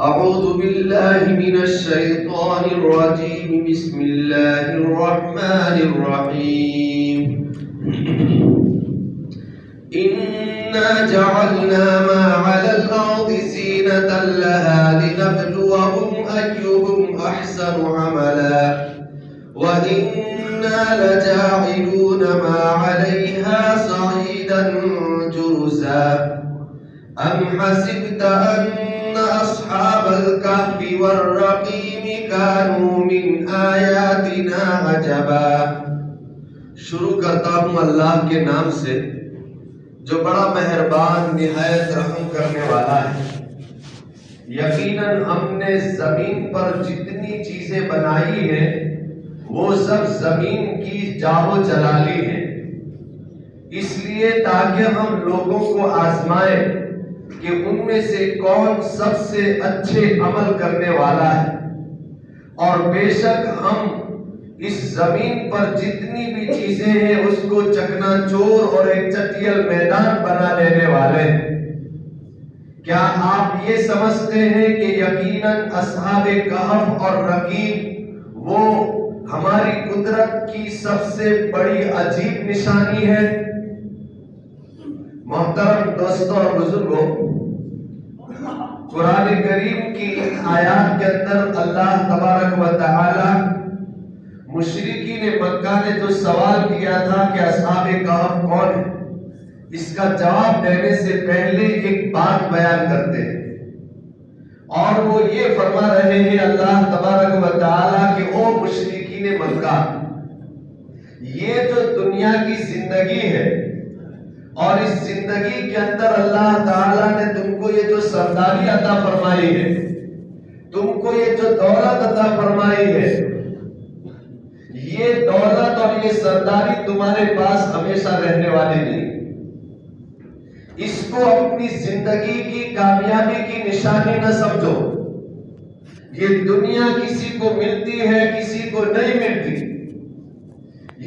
أعوذ بالله من الشيطان الرجيم. بسم الله الرحمن الرحيم. إنا جعلنا ما على الأرض زينة لها لنبلوهم أيهم أحسن عملا وإنا لجاعلون ما عليها صعيدا جرزا. أم حسبت أن أصحاب الكهف والرقيم كانوا من آياتنا عجبا. شروع کرتا ہوں اللہ کے نام سے جو بڑا مہربان نہایت رحم کرنے والا ہے. یقیناً ہم نے زمین پر جتنی چیزیں بنائی ہیں وہ سب زمین کی جاو جلالی ہیں، اس لیے تاکہ ہم لوگوں کو آزمائیں کہ ان میں سے کون سب سے اچھے عمل کرنے والا ہے. اور بے شک ہم اس زمین پر جتنی بھی چیزیں ہیں اس کو چکنا چور اور ایک چٹیل میدان بنا دینے والے ہیں. کیا آپ یہ سمجھتے ہیں کہ یقیناً اصحاب کہف اور رقیم وہ ہماری قدرت کی سب سے بڑی عجیب نشانی ہے؟ محترم دوستوں اور بزرگوں، قرآن کریم کی آیات کے اندر اللہ تبارک و تعالی مشرکین مکہ نے جو سوال کیا تھا کہ اصحاب کہف کون ہے، اس کا جواب دینے سے پہلے ایک بات بیان کرتے ہیں، اور وہ یہ فرما رہے ہیں اللہ تبارک و تعالی کہ او مشرکین مکہ، یہ جو دنیا کی زندگی ہے اور اس زندگی کے اندر اللہ تعالیٰ نے تم کو یہ جو سرداری عطا فرمائی ہے، تم کو یہ جو دولت عطا فرمائی ہے، یہ دولت اور یہ سرداری تمہارے پاس ہمیشہ رہنے والی نہیں. اس کو اپنی زندگی کی کامیابی کی نشانی نہ سمجھو. یہ دنیا کسی کو ملتی ہے، کسی کو نہیں ملتی.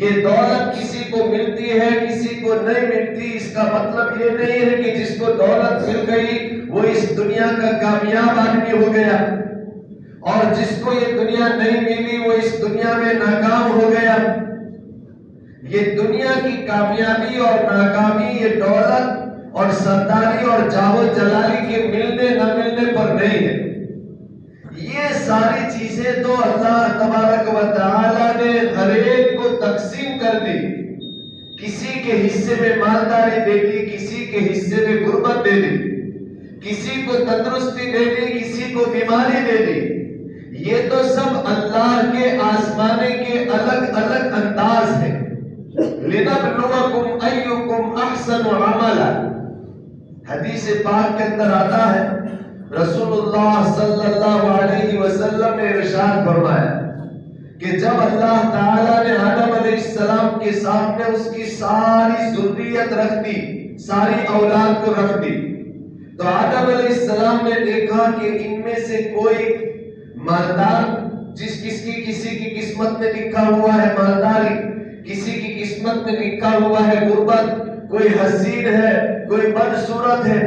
یہ دولت کسی کو ملتی ہے، کسی کو نہیں ملتی. اس کا مطلب یہ نہیں ہے کہ جس کو دولت مل گئی وہ اس دنیا کا کامیاب آدمی ہو گیا، اور جس کو یہ دنیا نہیں ملی وہ اس دنیا میں ناکام ہو گیا. یہ دنیا کی کامیابی اور ناکامی یہ دولت اور سرداری اور جاہو جلالی کے ملنے نہ ملنے پر نہیں ہے. یہ ساری چیزیں تو اللہ تبارک و تعالی نے ہر ایک کو تقسیم کر دی. کسی کے حصے میں مالداری دے دی، کسی کے حصے میں غربت دے دی، کسی کو تندرستی دے دی، کسی کو بیماری دے دی. یہ تو سب اللہ کے آزمانے کے الگ الگ انداز ہیں. لِنَبْلُوَكُمْ أَيُّكُمْ أَحْسَنُ عَمَلًا. حدیث پاک کے اندر آتا ہے، رسول اللہ صلی اللہ علیہ وسلم نے ارشاد فرمایا کہ جب اللہ تعالیٰ نے آدم علیہ السلام کے سامنے اس کی ساری ذریت رکھ دی، ساری اولاد کو رکھ دی، تو آدم علیہ السلام نے دیکھا کہ ان میں سے کوئی مالدار، کسی کی قسمت میں لکھا ہوا ہے مالداری، کسی کی قسمت میں لکھا ہوا ہے غربت، کوئی حسین ہے، کوئی بدصورت ہے.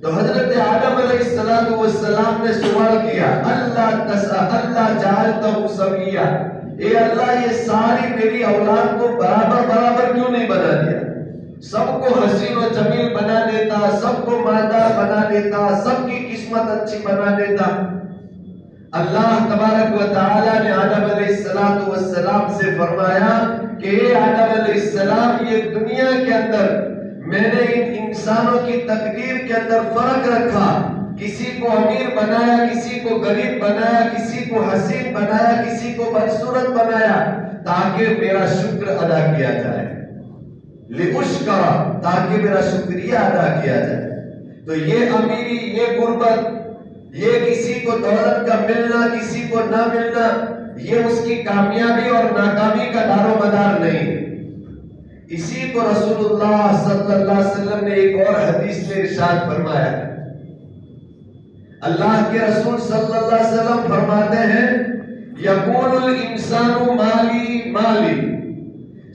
تو حضرت آدم علیہ السلام نے سوال کیا، اللہ جعلتہ سویہ، اے اللہ یہ ساری میری اولاد کو برابر کیوں نہیں بنا دیا؟ سب کو حسین و جمیل بنا دیتا، سب کو مالدار بنا دیتا، سب کی قسمت اچھی بنا دیتا. اللہ تبارک و تعالی نے آدم علیہ السلام سے فرمایا کہ اے آدم علیہ السلام، یہ دنیا کے اندر میں نے ان انسانوں کی تقدیر کے اندر فرق رکھا. کسی کو امیر بنایا، کسی کو غریب بنایا، کسی کو حسین بنایا، کسی کو بدصورت بنایا، تاکہ میرا شکر ادا کیا جائے. لِأُشْكَرَ، تاکہ میرا شکریہ ادا کیا جائے. تو یہ امیری، یہ غربت، یہ کسی کو دولت کا ملنا، کسی کو نہ ملنا، یہ اس کی کامیابی اور ناکامی کا دار و مدار نہیں. اسی کو رسول اللہ صلی اللہ علیہ وسلم نے ایک اور حدیث میں ارشاد فرمایا ہے. اللہ کے رسول صلی اللہ علیہ وسلم فرماتے ہیں، یقول الانسان مالی مالی.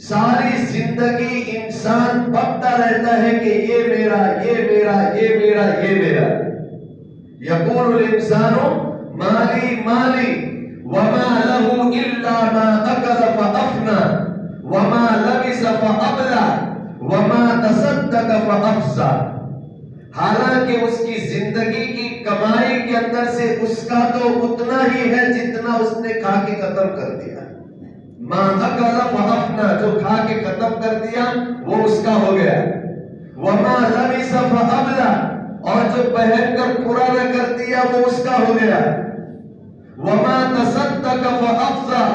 ساری زندگی انسان بکتا رہتا ہے کہ یہ میرا، یہ میرا، یہ میرا، یہ میرا. یقول الانسان مالی مالی وما له الا ما اکل فافنى وما لبس فابلى وما تصدق فافسى. حالانکہ اس کی زندگی کی کمائی کے اندر سے اس کا تو اتنا ہی ہے جتنا اس نے کھا کے ختم کر دیا. ما اکل فافنى، جو کھا کے ختم کر دیا وہ اس کا ہو گیا. وما لبس فابلى، اور جو پہن کر پرانا کر دیا وہ اس کا ہو گیا. وما تصدق فافزع،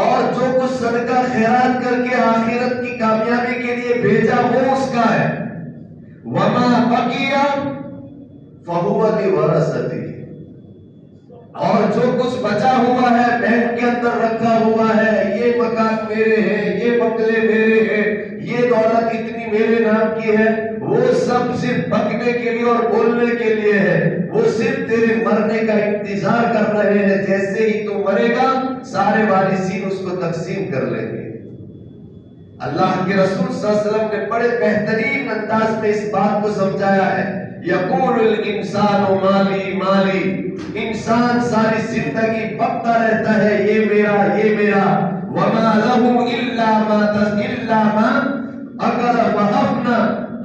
اور جو کچھ صدقہ خیرات کر کے آخرت کی کامیابی کے لیے بھیجا وہ اس کا ہے. وما بقي فهو لورثته، اور جو کچھ بچا ہوا ہے بینک کے اندر رکھا ہوا ہے، یہ مکان میرے ہیں، یہ بنگلے میرے ہیں، یہ دولت اتنی میرے نام کی ہے، وہ سب صرف بکنے کے لیے اور بولنے کے لیے ہے. وہ صرف تیرے مرنے کا انتظار کر رہے ہیں. جیسے ہی تو مرے گا سارے وارثین اس کو تقسیم کر لیں گے. اللہ کے رسول صلی اللہ علیہ وسلم نے بڑے بہترین انداز میں اس بات کو سمجھایا ہے. یقول الانسان مالی مالی، انسان ساری زندگی بکتا رہتا ہے یہ میرا یہ میرا. وما له الا ما اکل فافنى،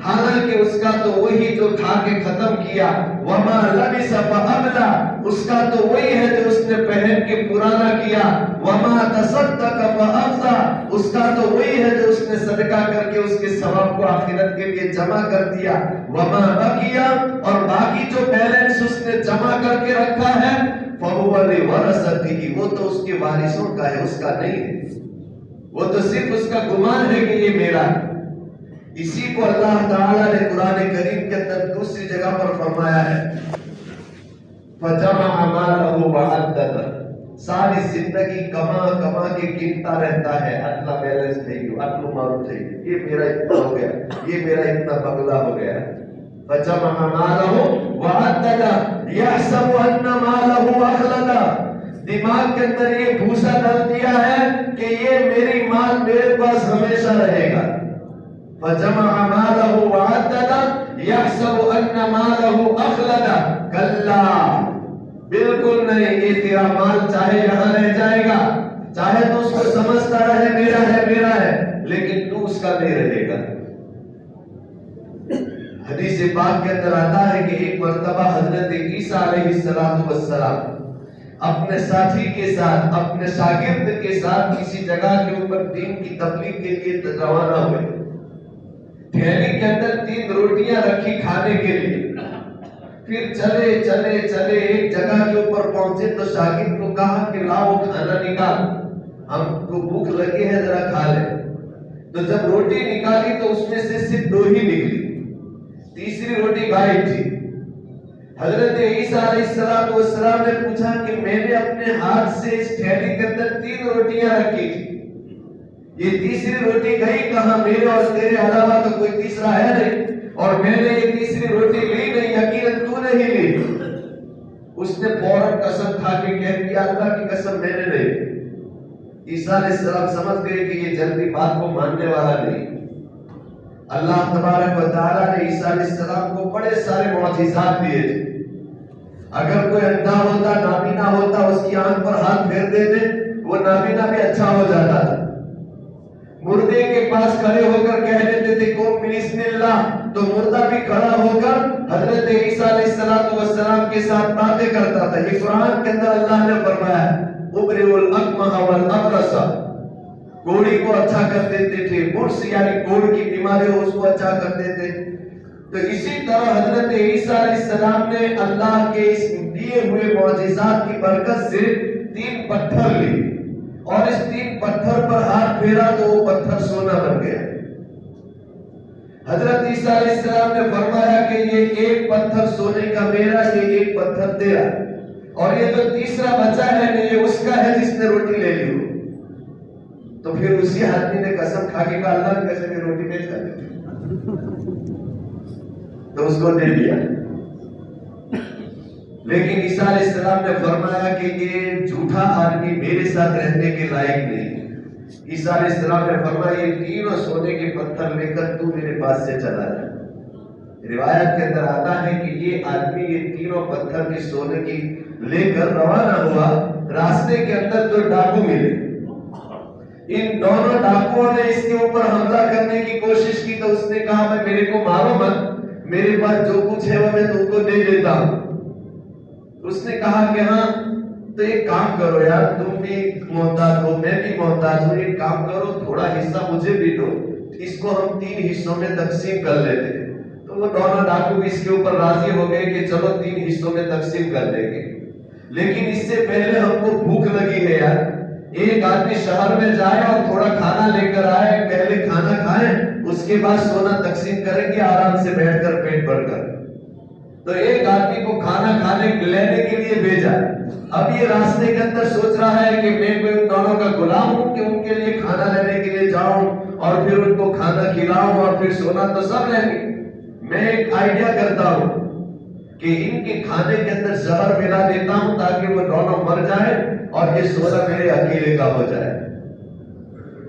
حالانکہ اس کا تو وہی جو کھا کے ختم کیا. وما لبس فابلى، اس کا تو وہی ہے جو اس نے پہن کے پرانا کیا. وما تصدق فافزع، اس کا تو وہی ہے جو اس نے صدقہ کر کے اس کے ثواب کو آخرت کے لیے جمع کر دیا. وما بقي، اور باقی جو بیلنس اس نے جمع کر کے رکھا ہے فهو لورثته، وہ تو اس کے وارثوں کا ہے، اس کا نہیں ہے. وہ تو صرف اس کا گمان ہے کہ یہ میرا ہے. اسی کو اللہ تعالیٰ نے قرآن کریم کے اندر دوسری جگہ پر فرمایا ہے فَجَمَعَ مَالَهُ وَعَدَّدَهُ، ساری زندگی کما کما کے گنتا رہتا ہے. اتنا بیلنس تھے گی، اتنا مارو تھے گی، یہ میرا اتنا ہو گیا، یہ میرا اتنا بنگلہ ہو گیا. فَجَمَعَ مَالَهُ وَعَدَّدَهُ يَحْسَبُ أَنَّ مَالَهُ أَخْلَدَهُ، دماغ کے اندر یہ بھوسا ڈال دیا ہے کہ یہ میری مال میرے پاس ہمیشہ رہے گا. فَجَمَعَ مَالَهُ وَعَدَّدَهُ يَحْسَبُ أَنَّ مَالَهُ أَخْلَدَهُ، کلا بالکل نہیں، یہ تیرا مال چاہے یہاں رہ جائے گا، چاہے تو اس کو سمجھتا رہے میرا ہے، لیکن تو اس کا نہیں رہے گا. حدیث پاک کے اندر آتا ہے کہ ایک مرتبہ حضرت عیسیٰ علیہ السلام اپنے ساتھی کے ساتھ، اپنے شاگرد کے ساتھ کسی جگہ کے اوپر دین کی تبلیغ کے لیے روانہ ہوئے. تھیلی کے اندر 3 روٹیاں رکھی کھانے کے لیے. پھر چلے ایک جگہ کے اوپر پہنچے تو شاگرد کو کہا کہ لاؤ کھانا نکال، ہم کو بھوک لگی ہے ذرا کھا لیں. تو جب روٹی نکالی تو اس میں سے صرف 2 ہی نکلی، تیسری روٹی غائب تھی. حضرت عیسیٰ علیہ السلام نے پوچھا کہ میں نے اپنے ہاتھ سے اس تھیلی کے اندر 3 روٹیاں رکھی تھی، یہ تیسری روٹی گئی کہاں؟ میرے اور تیرے علاوہ تو کوئی تیسرا ہے نہیں، اور میں نے یہ تیسری روٹی لی نہیں، یقیناً تو نے ہی لی. اس نے فوراً قسم کھا کے کہہ دیا اللہ کی قسم میں نے نہیں. عیسیٰ علیہ السلام سمجھ گئے کہ یہ جلدی بات کو ماننے والا نہیں. اللہ تبارک و تعالیٰ نے عیسیٰ علیہ السلام کو بڑے سارے معجزات دیے تھے. اگر کوئی اندھا ہوتا، نابینا ہوتا، اس کی آنکھ پر ہاتھ پھیر دیتے وہ نابینا بھی اچھا ہو جاتا تھا. مردے کے پاس کھڑے ہو کر کہہ دیتے تھے قوم بسم اللہ، تو مردہ بھی کھڑا ہو کر حضرت عیسیٰ علیہ السلام کے ساتھ باتیں کرتا تھا. یہ قرآن کے اندر اللہ نے فرمایا ابرئ الاکمہ والابرص، کوڑی کو اچھا کر دیتے تھے، برص یعنی کوڑ کی بیماری ہو اس کو اچھا کر دیتے. تو اسی طرح حضرت عیسیٰ علیہ السلام نے اللہ کے اس دیے ہوئے معجزات کی برکت سے 3 پتھر لی اور اس 3 پتھر پر ہاتھ پھیرا تو وہ پتھر سونا بن گیا. حضرت عیسیٰ علیہ السلام نے فرمایا کہ یہ 1 پتھر سونے کا میرا، یہ 1 پتھر تیرا، اور یہ جو تیسرا بچا ہے یہ اس کا ہے جس نے روٹی لے لی ہو. تو پھر اسی آدمی نے قسم کھا کے کہا اللہ نے کیسے روٹی میں کھا لی، تو اس کو دے دیا. لیکن عیسیٰ علیہ السلام نے فرمایا کہ یہ جھوٹا آدمی میرے ساتھ رہنے کے لائق نہیں. عیسیٰ علیہ السلام نے فرمایا یہ 3 سونے کے پتھر لے کر تو میرے پاس سے چلا جا. روایت کے اندر آتا ہے کہ یہ آدمی یہ تینوں پتھر کے سونے کی لے کر روانہ ہوا. راستے کے اندر دو ڈاکو ملے. ان دونوں ڈاکوؤں نے اس کے اوپر حملہ کرنے کی کوشش کی تو اس نے کہا میں میرے کو مارو مت, میرے پاس جو کچھ ہے وہ میں تم کو دے دیتا ہوں. اس نے کہا کہ ہاں تو ایک کام کرو یار, تم بھی محتاج ہو میں بھی محتاج ہوں, ایک کام کرو تھوڑا حصہ مجھے بھی دو, اس کو ہم 3 حصوں میں تقسیم کر لیتے. تو وہ دونوں ڈاکو اس کے اوپر راضی ہو گئے کہ چلو 3 حصوں میں تقسیم کر دیں گے. لیکن اس سے پہلے ہم کو بھوک لگی ہے یار, ایک آدمی شہر میں جائے اور تھوڑا کھانا لے کر آئے, پہلے کھانا کھائیں اس کے بعد سونا تقسیم کریں گے آرام سے بیٹھ کر پیٹ بھر کر. تو ایک آدمی کو کھانا کھانے لینے کے لیے بھیجا. اب یہ راستے کے اندر سوچ رہا ہے کہ میں کوئی ان دونوں کا غلام ہوں کہ ان کے لیے کھانا لینے کے لیے جاؤں اور پھر ان کو کھانا کھلاؤں اور پھر سونا تو سب لیں گے. میں ایک آئیڈیا کرتا ہوں کہ ان کے کھانے کے اندر زہر ملا دیتا ہوں تاکہ وہ دونوں مر جائیں اور یہ سونا میرے اکیلے کا ہو جائے.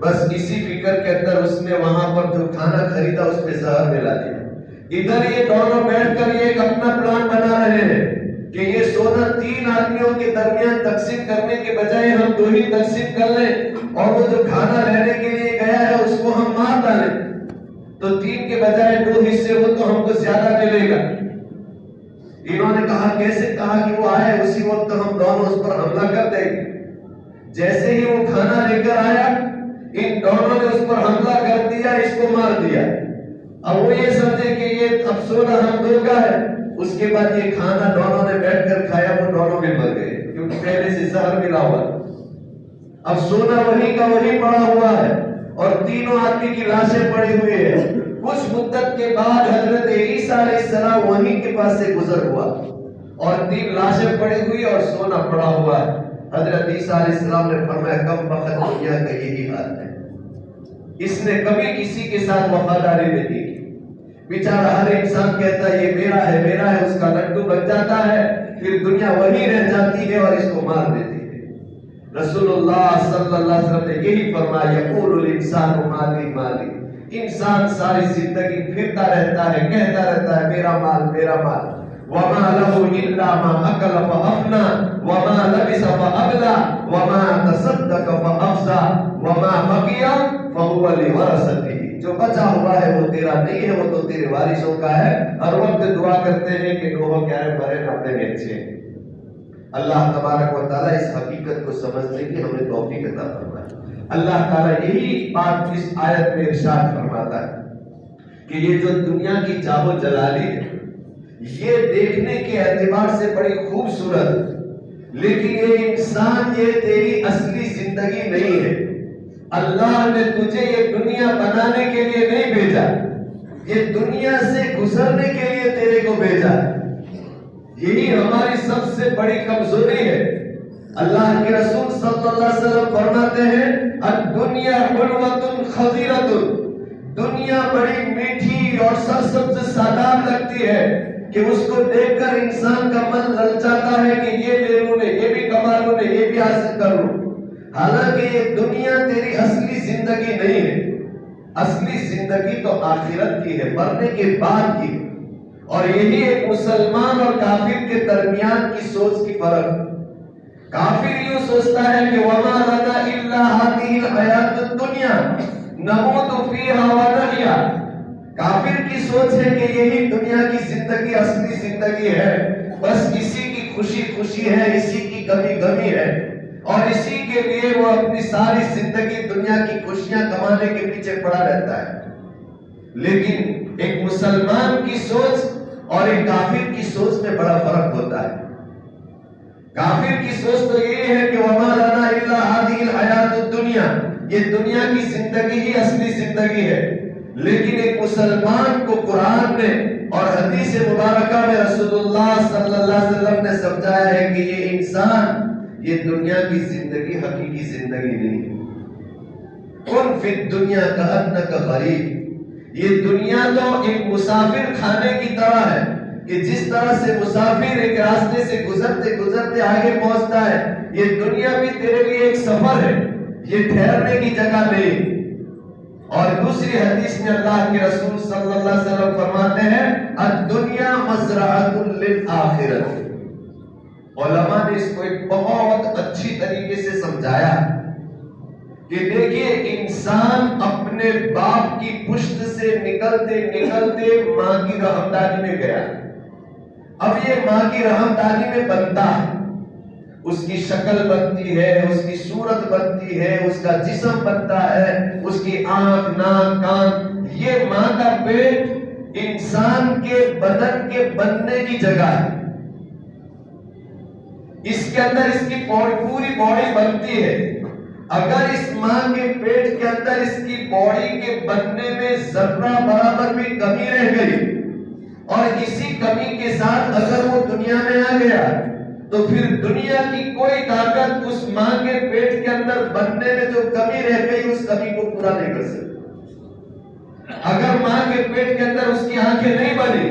بس اسی فکر کے اندر اس نے وہاں پر جو کھانا خریدا اس میں زہر ملا دیا. ادھر یہ دونوں بیٹھ کر یہ ایک اپنا پلان بنا رہے ہیں کہ یہ سونا 3 آدمیوں کے درمیان تقسیم کرنے کے بجائے ہم 2 ہی تقسیم کر لیں اور وہ جو کھانا لینے کے لیے گیا ہے اس کو ہم مار ڈالیں تو 3 کے بجائے 2 حصے ہو تو ہم کو زیادہ ملے گا. انہوں نے کہا کیسے؟ کہا کہ وہ آئے اسی وقت ہم دونوں اس پر حملہ کر دیں گے. جیسے ہی وہ کھانا لے کر آیا ان دونوں نے اس پر حملہ کر دیا, اس کو مار دیا. اب وہ یہ سمجھے کہ یہ اب سونا ہم دو کا ہے. اس کے بعد یہ کھانا دونوں نے بیٹھ کر کھایا, وہ دونوں بھی مر گئے کیونکہ پہلے سے زہر ملا ہوا. اب سونا وہی کا وہی پڑا ہوا ہے اور تینوں آدمی کی لاشیں پڑی ہوئی ہے. کچھ مدت کے بعد حضرت عیسیٰ علیہ السلام وہیں کے پاس سے گزر ہوا اور 3 لاشیں پڑی ہوئی اور سونا پڑا ہوا ہے. حضرت عیسیٰ علیہ السلام نے فرمایا کم وقت دنیا کا یہی حال ہے, اس نے کبھی کسی کے ساتھ وفاداری نہیں کی. بیچارہ ہر انسان کہتا ہے یہ میرا ہے میرا ہے, اس کا لڈو بن جاتا ہے, پھر دنیا وہی رہ جاتی ہے اور اس کو مار دیتی ہے. رسول اللہ صلی اللہ علیہ وسلم نے یہی فرمایا یقول الانسان مالی مالی. انسان ساری زندگی پھرتا رہتا ہے, کہتا رہتا ہے میرا مال میرا مال. وما له الا ما اكل فافنى وما لبس فابلى وما تصدق فافزع وما بقي فهو لورثته. جو بچا ہوا ہے وہ تیرا نہیں ہے, وہ تو تیرے وارثوں کا ہے. ہر وقت دعا کرتے ہیں کہ نوح کیا بھرے اپنے میں اچھے. اللہ تبارک و تعالیٰ اس حقیقت کو سمجھنے کی ہمیں توفیق عطا فرمائے. اللہ تعالیٰ یہی بات اس آیت میں ارشاد فرماتا ہے کہ یہ جو دنیا کی چاہو جلالی ہے یہ دیکھنے کے اعتبار سے بڑی خوبصورت, لیکن یہ انسان یہ تیری اصلی زندگی نہیں ہے. اللہ نے تجھے یہ دنیا بنانے کے لیے نہیں بھیجا, یہ دنیا سے گزرنے کے لیے تیرے کو بھیجا. یہی ہماری سب سے بڑی کمزوری ہے. اللہ کے رسول صلی اللہ علیہ وسلم فرماتے ہیں الدنیا حلوۃ خضرۃ. دنیا بڑی میٹھی اور سرسبز ساداب لگتی ہے کہ اس کو دیکھ کر انسان کا من للچاتا ہے کہ یہ لے لوں, یہ بھی کما لوں, یہ بھی حاصل کر لوں. حالانکہ یہ دنیا تیری اصلی زندگی نہیں ہے. اصلی زندگی تو آخرت کی ہے, مرنے کے بعد کی. اور یہی ایک مسلمان اور کافر کے درمیان کی سوچ کی فرق. کافر یوں سوچتا ہے کہ وما لنا الا هذه الحیات الدنیا نموت فیہا ونحیا. کافر کی سوچ ہے کہ یہی دنیا کی زندگی اصلی زندگی ہے, بس اسی کی خوشی خوشی ہے, اسی کی غمی غمی ہے اور اسی کے لیے وہ اپنی ساری زندگی دنیا کی خوشیاں کمانے کے پیچھے پڑا رہتا ہے. لیکن ایک مسلمان کی سوچ اور ایک کافر کی سوچ میں بڑا فرق ہوتا ہے. کافر کی سوچ تو یہ ہے کہ وما لنا الا هذه الحیات الدنیا, یہ دنیا کی زندگی ہی اصلی زندگی ہے. لیکن ایک مسلمان کو قرآن نے اور حدیث مبارکہ میں رسول اللہ صلی اللہ علیہ وسلم نے سمجھایا ہے کہ یہ انسان یہ دنیا کی زندگی حقیقی زندگی نہیں ہے. کن فی الدنیا کأنک غریب. یہ دنیا تو ایک مسافر خانے کی طرح ہے کہ جس طرح سے مسافر ایک راستے سے گزرتے گزرتے آگے پہنچتا ہے, یہ دنیا بھی تیرے لیے ایک سفر ہے, یہ ٹھہرنے کی جگہ نہیں. اور دوسری حدیث میں اللہ کے رسول صلی اللہ علیہ وسلم فرماتے ہیں الدنیا مزرعۃ للآخرۃ۔ علماء نے اس کو ایک بہت اچھی طریقے سے سمجھایا کہ دیکھیے انسان اپنے باپ کی پشت سے نکلتے نکلتے ماں کی رحمداری میں گیا۔ اب یہ ماں کی رحمداری میں بنتا ہے، اس کی شکل بنتی ہے، اس کی صورت بنتی ہے، اس کا جسم بنتا ہے، اس کی آنکھ، ناک، کان۔ یہ ماں کا پیٹ انسان کے بدن کے بننے کی جگہ ہے۔ اس کے اندر اس کی پوری باڈی بنتی ہے۔ اگر اس ماں کے پیٹ کے اندر اس کی باڈی کے بننے میں ذرہ برابر بھی کمی رہ گئی اور اسی کمی کے ساتھ اگر وہ دنیا میں آ گیا تو پھر دنیا کی کوئی طاقت اس ماں کے پیٹ کے اندر بننے میں جو کمی رہ گئی اس کمی کو پورا نہیں کر سکتی۔ اگر ماں کے پیٹ کے اندر اس کی آنکھیں نہیں بنی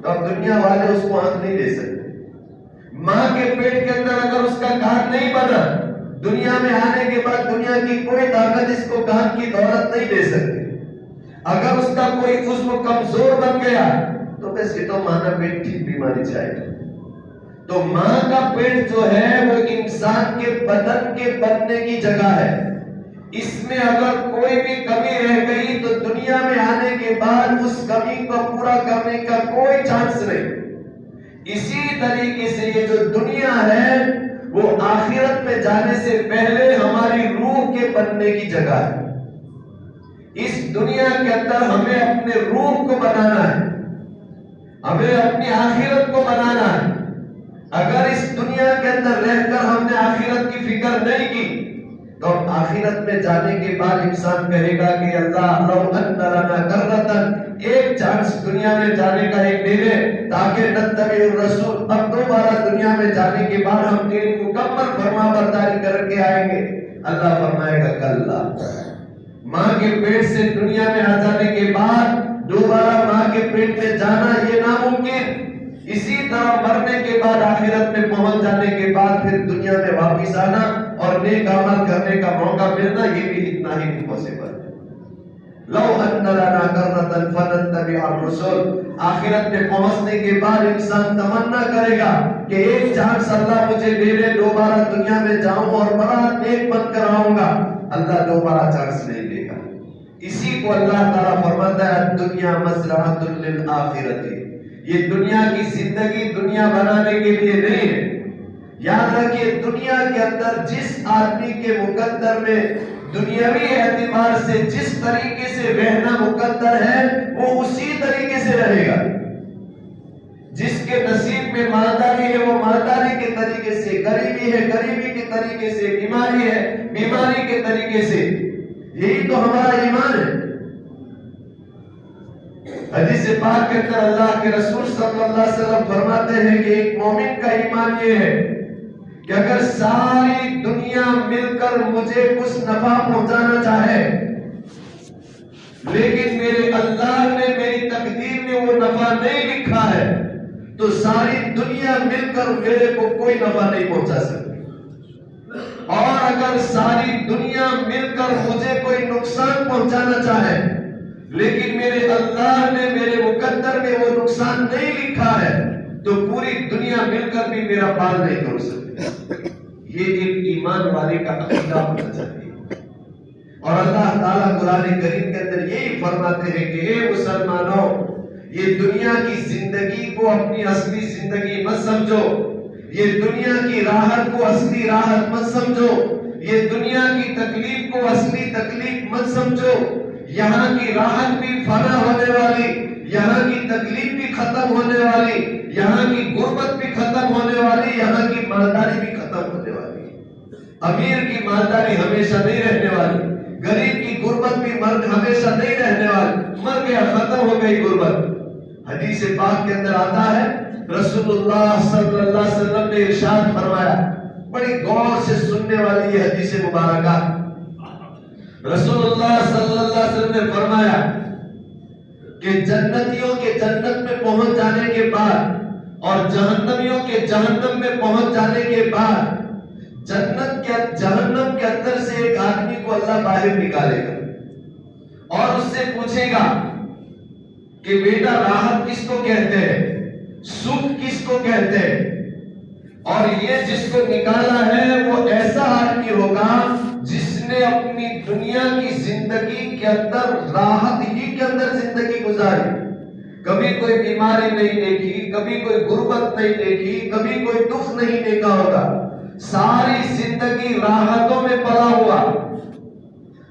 تو اب دنیا والے اس کو آنکھ نہیں دے سکتے۔ ماں کے پیٹ کے اندر اگر اس کا کان نہیں بنا، دنیا میں آنے کے بعد دنیا کی کوئی طاقت اس کو کان کی دولت نہیں دے سکتی۔ اگر اس کا کوئی عضو کمزور بن گیا تو بس یہ تو ماں کا پیٹ ٹھیک بیماری چاہیے۔ تو ماں کا پیٹ جو ہے وہ انسان کے بدن کے بننے کی جگہ ہے۔ اس میں اگر کوئی بھی کمی رہ گئی تو دنیا میں آنے کے بعد اس کمی کو پورا کرنے کا کوئی چانس نہیں۔ اسی طریقے سے یہ جو دنیا ہے وہ آخرت میں جانے سے پہلے ہماری روح کے بننے کی جگہ ہے۔ اس دنیا کے اندر ہمیں اپنے روح کو بنانا ہے، ہمیں اپنی آخرت کو بنانا ہے۔ اگر اس دنیا کے اندر رہ کر ہم نے آخرت کی فکر نہیں کی تو آخرت میں جانے کے بعد انسان کہے گا کہ اللہ لو ان لنا کرۃ، ایک چانس دنیا میں جانے کا ایک دے دے تاکہ نتبع الرسول، اب دوبارہ دنیا میں جانے کے بعد ہم تیری مکمل فرما برداری کر کے آئیں گے۔ اللہ فرمائے گا کلا، ماں کے پیٹ سے دنیا میں آ جانے کے بعد دوبارہ ماں کے پیٹ میں جانا یہ ناممکن۔ اسی طرح مرنے کے بعد آخرت میں پہنچ جانے کے بعد پھر دنیا میں واپس آنا اور نیک عمل کرنے کا موقع ملنا یہ بھی اتنا ہی امپاسبل ہے۔ لو ان لنا کرۃ فنتبع الرسل، آخرت میں پہنچنے کے بعد انسان تمنا کرے گا کہ ایک چانس اللہ مجھے دے دے، دوبارہ دنیا میں جاؤں اور بڑا نیک بن کر آؤں گا۔ اللہ دوبارہ چانس نہیں دے گا۔ اسی کو اللہ تعالیٰ فرماتا ہے الدنیا مزرعۃ للآخرۃ، یہ دنیا کی زندگی دنیا بنانے کے لیے نہیں ہے۔ یاد رکھیے دنیا کے اندر جس آدمی کے مقدر میں دنیاوی اعتبار سے جس طریقے سے رہنا مقدر ہے وہ اسی طریقے سے رہے گا۔ جس کے نصیب میں مالداری ہے وہ مالداری کے طریقے سے، غریبی ہے غریبی کے طریقے سے، بیماری ہے بیماری کے طریقے سے۔ یہی تو ہمارا ایمان ہے۔ حدیث پاک کے اندر اللہ کے رسول صلی اللہ علیہ وسلم فرماتے ہیں کہ ایک مومن کا ایمان یہ ہے کہ اگر ساری دنیا مل کر مجھے کچھ نفع پہنچانا چاہے لیکن میرے اللہ نے میری تقدیر میں وہ نفع نہیں لکھا ہے تو ساری دنیا مل کر میرے کو کوئی نفع نہیں پہنچا سکتی۔ اور اگر ساری دنیا مل کر مجھے کوئی نقصان پہنچانا چاہے لیکن میرے اللہ نے میرے مقدر میں وہ نقصان نہیں لکھا ہے تو پوری دنیا مل کر بھی میرا بال نہیں توڑ سکتے۔ یہ ایک ایمان والے کا عقیدہ ہونا چاہیے۔ اور اللہ تعالیٰ قرآن کریم کے اندر یہی فرماتے ہیں کہ اے مسلمانوں، یہ دنیا کی زندگی کو اپنی اصلی زندگی مت سمجھو، یہ دنیا کی راحت کو اصلی راحت مت سمجھو، یہ دنیا کی تکلیف کو اصلی تکلیف مت سمجھو۔ یہاں کی راحت بھی فنا ہونے والی، یہاں کی تکلیف بھی ختم ہونے والی، یہاں کی غربت بھی ختم ہونے والی، یہاں کی مالداری بھی ختم ہونے والی۔ امیر کی مالداری ہمیشہ نہیں رہنے والی، غریب کی غربت بھی ہمیشہ نہیں رہنے والی، مر گیا ختم ہو گئی غربت۔ حدیث پاک کے اندر آتا ہے رسول اللہ صلی اللہ علیہ وسلم نے ارشاد فرمایا، بڑی غور سے سننے والی یہ حدیث مبارکہ۔ رسول اللہ صلی اللہ علیہ وسلم نے فرمایا کہ جنتیوں کے جنت میں پہنچ جانے کے بعد اور جہنمیوں کے جہنم میں پہنچ جانے کے بعد جنت کے جہنم کے اندر سے ایک آدمی کو اللہ باہر نکالے گا اور اس سے پوچھے گا کہ بیٹا راحت کس کو کہتے ہیں، سکھ کس کو کہتے ہیں، اور یہ جس کو نکالا ہے وہ ایسا آدمی ہوگا جس نے اپنی دنیا کی زندگی کے اندر راحت ہی کے اندر زندگی گزاری، کبھی کوئی بیماری نہیں دیکھی، کبھی کوئی غربت نہیں دیکھی، کبھی کوئی دکھ نہیں دیکھا ہوگا، ساری زندگی راحتوں میں پڑا ہوا،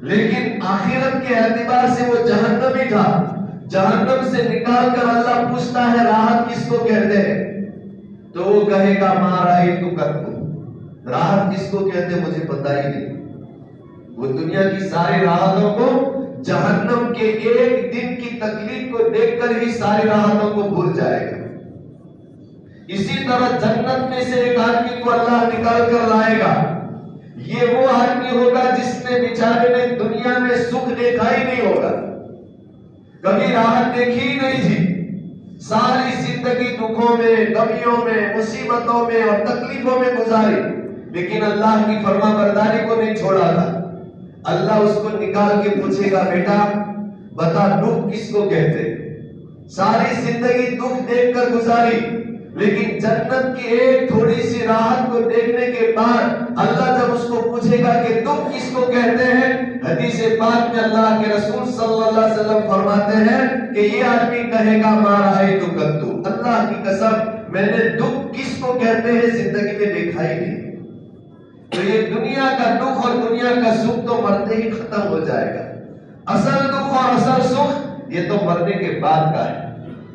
لیکن آخرت کے اعتبار سے وہ جہنمی تھا۔ جہنم سے نکال کر اللہ پوچھتا ہے راحت کس کو کہتے ہیں، تو وہ کہے گا ما رأیت قط، راحت کس کو کہتے ہیں مجھے پتہ ہی نہیں۔ وہ دنیا کی ساری راحتوں کو جہنم کے ایک دن کی تکلیف کو دیکھ کر ہی ساری راحتوں کو بھول جائے گا۔ اسی طرح جنت میں سے ایک آدمی کو اللہ نکال کر لائے گا، یہ وہ آدمی ہوگا جس نے بیچارے نے دنیا میں سکھ دیکھا ہی نہیں ہوگا، کبھی راحت دیکھی ہی نہیں تھی، ساری زندگی دکھوں میں، غمیوں میں، مصیبتوں میں اور تکلیفوں میں گزاری، لیکن اللہ کی فرما برداری کو نہیں چھوڑا تھا۔ اللہ اس کو نکال کے پوچھے گا بیٹا بتا دکھ کس کو کہتے، ساری زندگی دکھ دیکھ کر گزاری، لیکن جنت کی ایک تھوڑی سی راحت کو دیکھنے کے بعد اللہ جب اس کو پوچھے گا کہ دکھ کس کو کہتے ہیں، حدیث پاک میں اللہ کے رسول صلی اللہ علیہ وسلم فرماتے ہیں کہ یہ آدمی کہے گا ما رأیت قط، اللہ کی قسم میں نے دکھ کس کو کہتے ہیں زندگی میں دیکھا ہی نہیں۔ تو یہ دنیا کا دکھ اور دنیا کا سکھ تو مرتے ہی ختم ہو جائے گا، اصل دکھ اور اصل سکھ یہ تو مرنے کے بعد کا ہے۔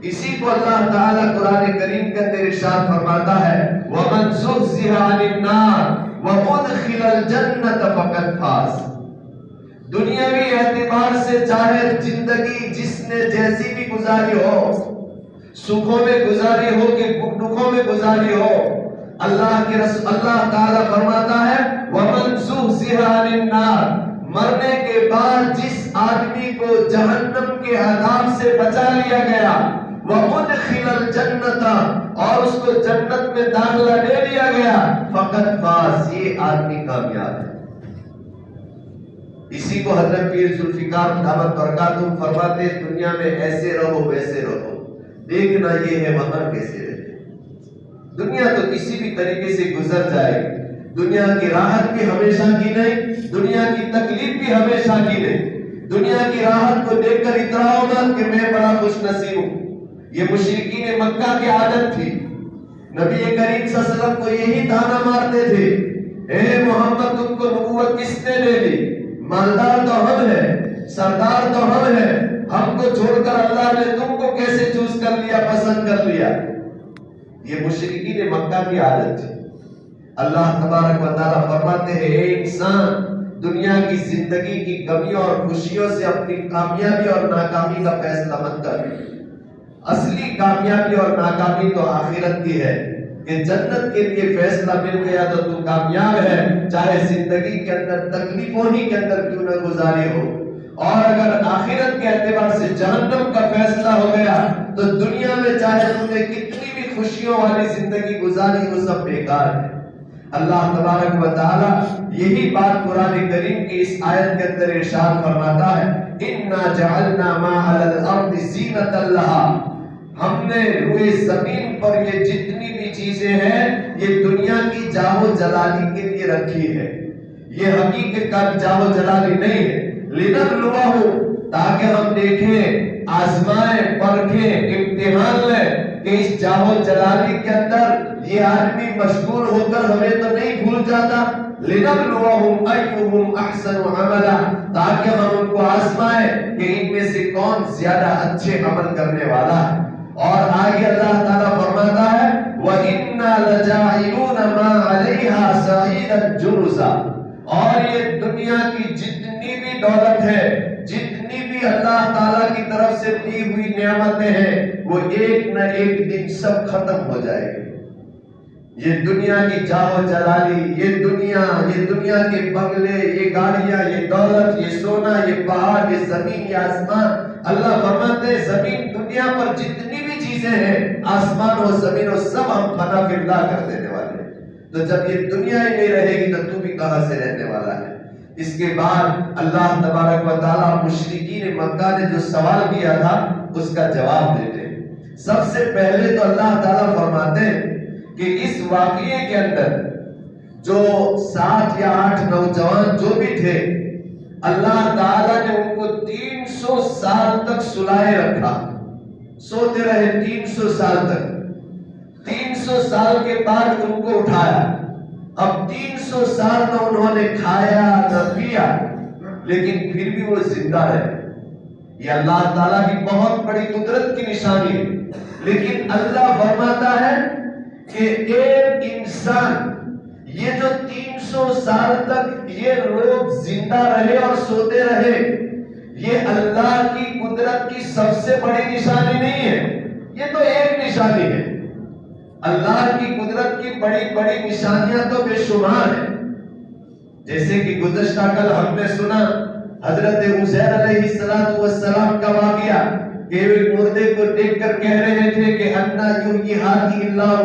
اسی کو اللہ تعالیٰ قرآن کریم کے اندر ارشاد فرماتا ہے وَمَنْ زُحْزِحَ عَنِ النَّارِ وَأُدْخِلَ الْجَنَّةَ فَقَدْ فَازَ، دنیاوی اعتبار سے چاہے زندگی جس نے جیسی بھی گزاری ہو، سکھوں میں گزاری ہو کہ دکھوں میں گزاری ہو، اللہ کے رسول اللہ تعالیٰ فرماتا ہے وَمَنْ زُحْزِحَ عَنِ النَّارِ، مرنے کے بعد جس آدمی کو جہنم کے عذاب سے بچا لیا گیا، وَأُدْخِلَ الْجَنَّةَ، اور اس کو جنت میں داخلہ دے دیا گیا، فقط فاز، یہ آدمی کامیاب ہے۔ اسی کو حضرت پیر ذوالفقار دامت برکاتہم فرماتے دنیا میں ایسے رہو ویسے رہو، دیکھنا یہ ہے وہاں کیسے رہے۔ دنیا تو کسی بھی طریقے سے گزر جائے گی، دنیا کی راحت بھی ہمیشہ کی نہیں، دنیا کی تکلیف بھی ہمیشہ کی نہیں۔ دنیا کی راحت کو دیکھ کر اتنا ہوگا کہ میں بڑا خوش نصیب ہوں، یہ مشرکین مکہ کی عادت تھی، نبی کریم صلی اللہ علیہ وسلم کو یہی تانا مارتے تھے، اے محمد تم کو نبوت کس نے دے دی، مالدار تو ہم ہیں، سردار تو ہم ہیں، ہم کو چھوڑ کر اللہ نے تم کو کیسے چوز کر لیا، پسند کر لیا۔ یہ مشرکین مکہ کی عادت تھی۔ اللہ تبارک و تعالیٰ فرماتے ہیں اے انسان دنیا کی زندگی کی غمیوں اور خوشیوں سے اپنی کامیابی اور ناکامی کا فیصلہ مت کر، اصلی کامیابی اور ناکامی تو آخرت کی ہے کہ جنت کے لیے فیصلہ مل گیا تو تو کامیاب ہے، چاہے زندگی کے اندر تکلیفوں ہی کے اندر کیوں نہ گزاری ہو، اور اگر آخرت کے اعتبار سے جہنم کا فیصلہ ہو گیا تو دنیا میں چاہے تم نے کتنی بھی خوشیوں والی زندگی گزاری وہ سب بیکار ہے۔ اللہ تبارک و تعالی یہی بات قرآن کریم کی اس آیت کے اندر ارشاد فرماتا ہے اِنَّا جَعَلْنَا مَا عَلَى الْأَرْضِ زِينَةً لَهَا، ہم نے روئے زمین پر یہ جتنی بھی چیزیں ہیں یہ دنیا کی جاہ و جلالی کے لیے رکھی ہے، یہ حقیقت کا جاہ و جلالی نہیں ہے، لِنَبْلُوَهُمْ، تاکہ ہم دیکھیں، آزمائیں، پرکھیں، امتحان لیں کہ اس جاہ و جلالی کے اندر یہ آدمی مشغول ہو کر ہمیں تو نہیں بھول جاتا، لِنَبْلُوَهُمْ أَيُّهُمْ أَحْسَنُ عَمَلًا، تاکہ ہم ان کو آزمائیں کہ ان میں سے کون زیادہ اچھے عمل کرنے والا ہے۔ اور آگے اللہ تعالیٰ فرماتا ہے وَإِنَّا لَجَاعِلُونَ مَا عَلَيْهَا صَعِيدًا جُرُزًا، اور یہ دنیا کی جتنی بھی دولت ہے، جتنی بھی اللہ تعالیٰ کی طرف سے دی ہوئی نعمتیں ہیں وہ ایک نہ ایک دن سب ختم ہو جائے گی۔ یہ دنیا کی جاہ و جلالی، یہ دنیا کے بنگلے، یہ گاڑیاں، یہ دولت، یہ سونا، یہ پہاڑ، یہ زمین، یہ آسمان، اللہ فرماتے ہیں زمین دنیا پر جتنی بھی چیزیں ہیں، آسمان و زمین و سب ہم فنا فنا کر دینے والے ہیں۔ تو جب یہ دنیا ہی نہیں رہے گی تو بھی کہاں سے رہنے والا ہے؟ اس کے بعد اللہ تبارک و تعالیٰ مشرکین مکہ نے جو سوال کیا تھا اس کا جواب دیتے ہیں۔ سب سے پہلے تو اللہ تعالیٰ فرماتے ہیں کہ اس واقعے کے اندر جو 7 یا 8 نوجوان جو بھی تھے، اللہ تعالیٰ نے ان کو 300 سال تک سلائے رکھا، سوتے رہے 300 سال تک۔ 300 سال کے بعد ان کو اٹھایا۔ اب 300 سال نہ انہوں نے کھایا نہ پیا، لیکن پھر بھی وہ زندہ رہے۔ یہ اللہ تعالیٰ کی بہت بڑی قدرت کی نشانی ہے۔ لیکن اللہ فرماتا ہے کہ ایک انسان یہ جو 300 سال تک یہ لوگ زندہ رہے اور سوتے رہے، یہ اللہ کی قدرت کی سب سے بڑی نشانی نہیں ہے، یہ تو ایک نشانی ہے۔ اللہ کی قدرت کی بڑی بڑی نشانیاں تو بے شمار ہیں۔ جیسے کہ گزشتہ کل ہم نے سنا حضرت عزیر علیہ السلام کا واقعہ کہ ایک مردے کو دیکھ کر کہہ رہے تھے کہ انا یحیی ھذہ اللہ،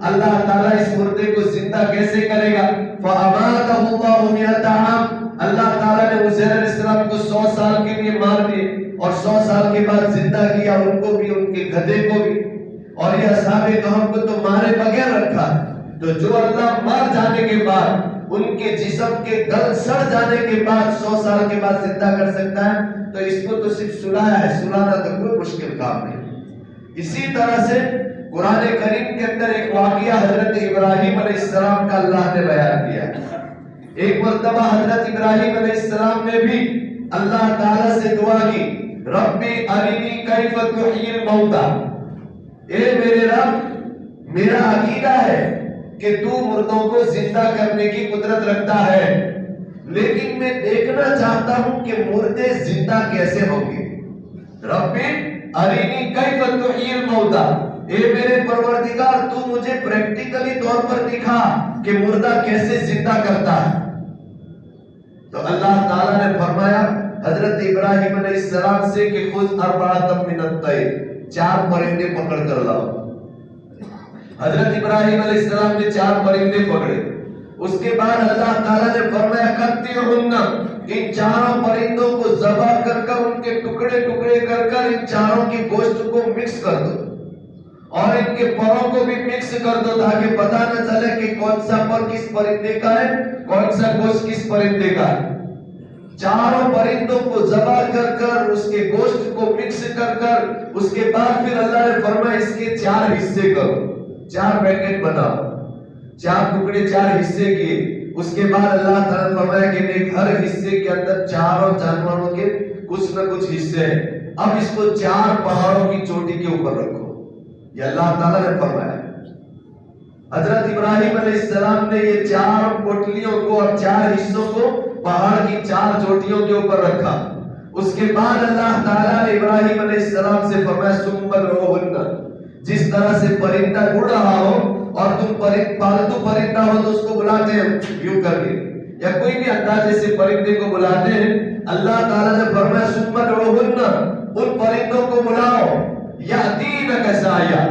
اللہ تعالیٰ اس مردے کو زندہ کیسے کرے گا؟ فاماتہ اللہ 100 عام، اللہ تعالیٰ نے عزیر علیہ السلام کو 100 سال کے لیے مار دیے اور 100 سال کے بعد زندہ کیا، ان کو بھی ان کے گدھے کو بھی، اور یہ اصحاب کہف کو تو مارے بغیر رکھا۔ تو جو اللہ مار جانے کے بعد ان کے جسم کے گل سڑ جانے کے بعد 100 سال کے بعد زندہ کر سکتا ہے، تو اس کو تو صرف سلایا ہے، سلانا تو کوئی مشکل کام نہیں۔ اسی طرح سے قرآن کریم کے اندر ایک واقعہ حضرت ابراہیم علیہ السلام کا اللہ نے بیان کیا۔ ایک مرتبہ حضرت ابراہیم علیہ السلام نے بھی اللہ تعالیٰ سے دعا کی، ربی ارینی کیف تحیی الموتى، اے میرے رب، میرا عقیدہ ہے کہ تو مردوں کو زندہ کرنے کی قدرت رکھتا ہے، لیکن میں دیکھنا چاہتا ہوں کہ مردے زندہ کیسے ہوں گے۔ ربی ارینی کیف تحیی الموتى، اے میرے پروردگار تو مجھے پریکٹیکلی طور پر دکھا کہ مردہ کیسے زندہ کرتا ہے۔ تو اللہ تعالیٰ نے فرمایا حضرت ابراہیم علیہ السلام سے کہ خذ 4 من الطیر، 4 پرندے پکڑ کر لاؤ۔ حضرت ابراہیم علیہ السلام نے 4 پرندے پکڑے۔ اس کے بعد اللہ تعالیٰ نے فرمایا قطعہن، ان 4 پرندوں کو ذبح کر کر ان کے ٹکڑے ٹکڑے کر کر ان 4 کے گوشت کو مکس کر دو اور ان کے پروں کو بھی مکس کر دو، تاکہ پتہ نہ چلے کہ کون سا پر کس پرندے کا ہے، کون سا گوشت کس پرندے کا ہے۔ 4 پرندوں کو ذبح کر کر اس کے گوشت کو مکس کر کر اس کے بعد پھر اللہ نے فرمایا اس کے 4 حصے کرو، 4 پیکٹ بناؤ، 4 ٹکڑے 4 حصے کیے۔ اس کے بعد اللہ تعالیٰ نے فرمایا کہ ہر حصے کے اندر 4 جانوروں کے کچھ نہ کچھ حصے ہیں، اب اس کو 4 پہاڑوں کی چوٹی کے اوپر رکھو۔ یہ اللہ تعالیٰ نے فرمایا۔ حضرت ابراہیم علیہ السلام نے یہ 4 پوٹلیوں کو اور 4 حصوں کو پہاڑ کی 4 چوٹیوں کے اوپر رکھا۔ اس کے بعد اللہ تعالیٰ نے ابراہیم علیہ السلام سے فرمایا ثم ادعوهن، جس طرح سے پرندہ اڑ رہا ہو اور تم پالتو پرندہ ہو تو اس کو بلاتے ہیں یوں کر کے، یا کوئی بھی اندازے سے پرندے کو بلاتے ہیں، اللہ تعالیٰ نے فرمایا ثم ادعوهن، ان پرندوں کو بلاؤ، یاتینک سعیا،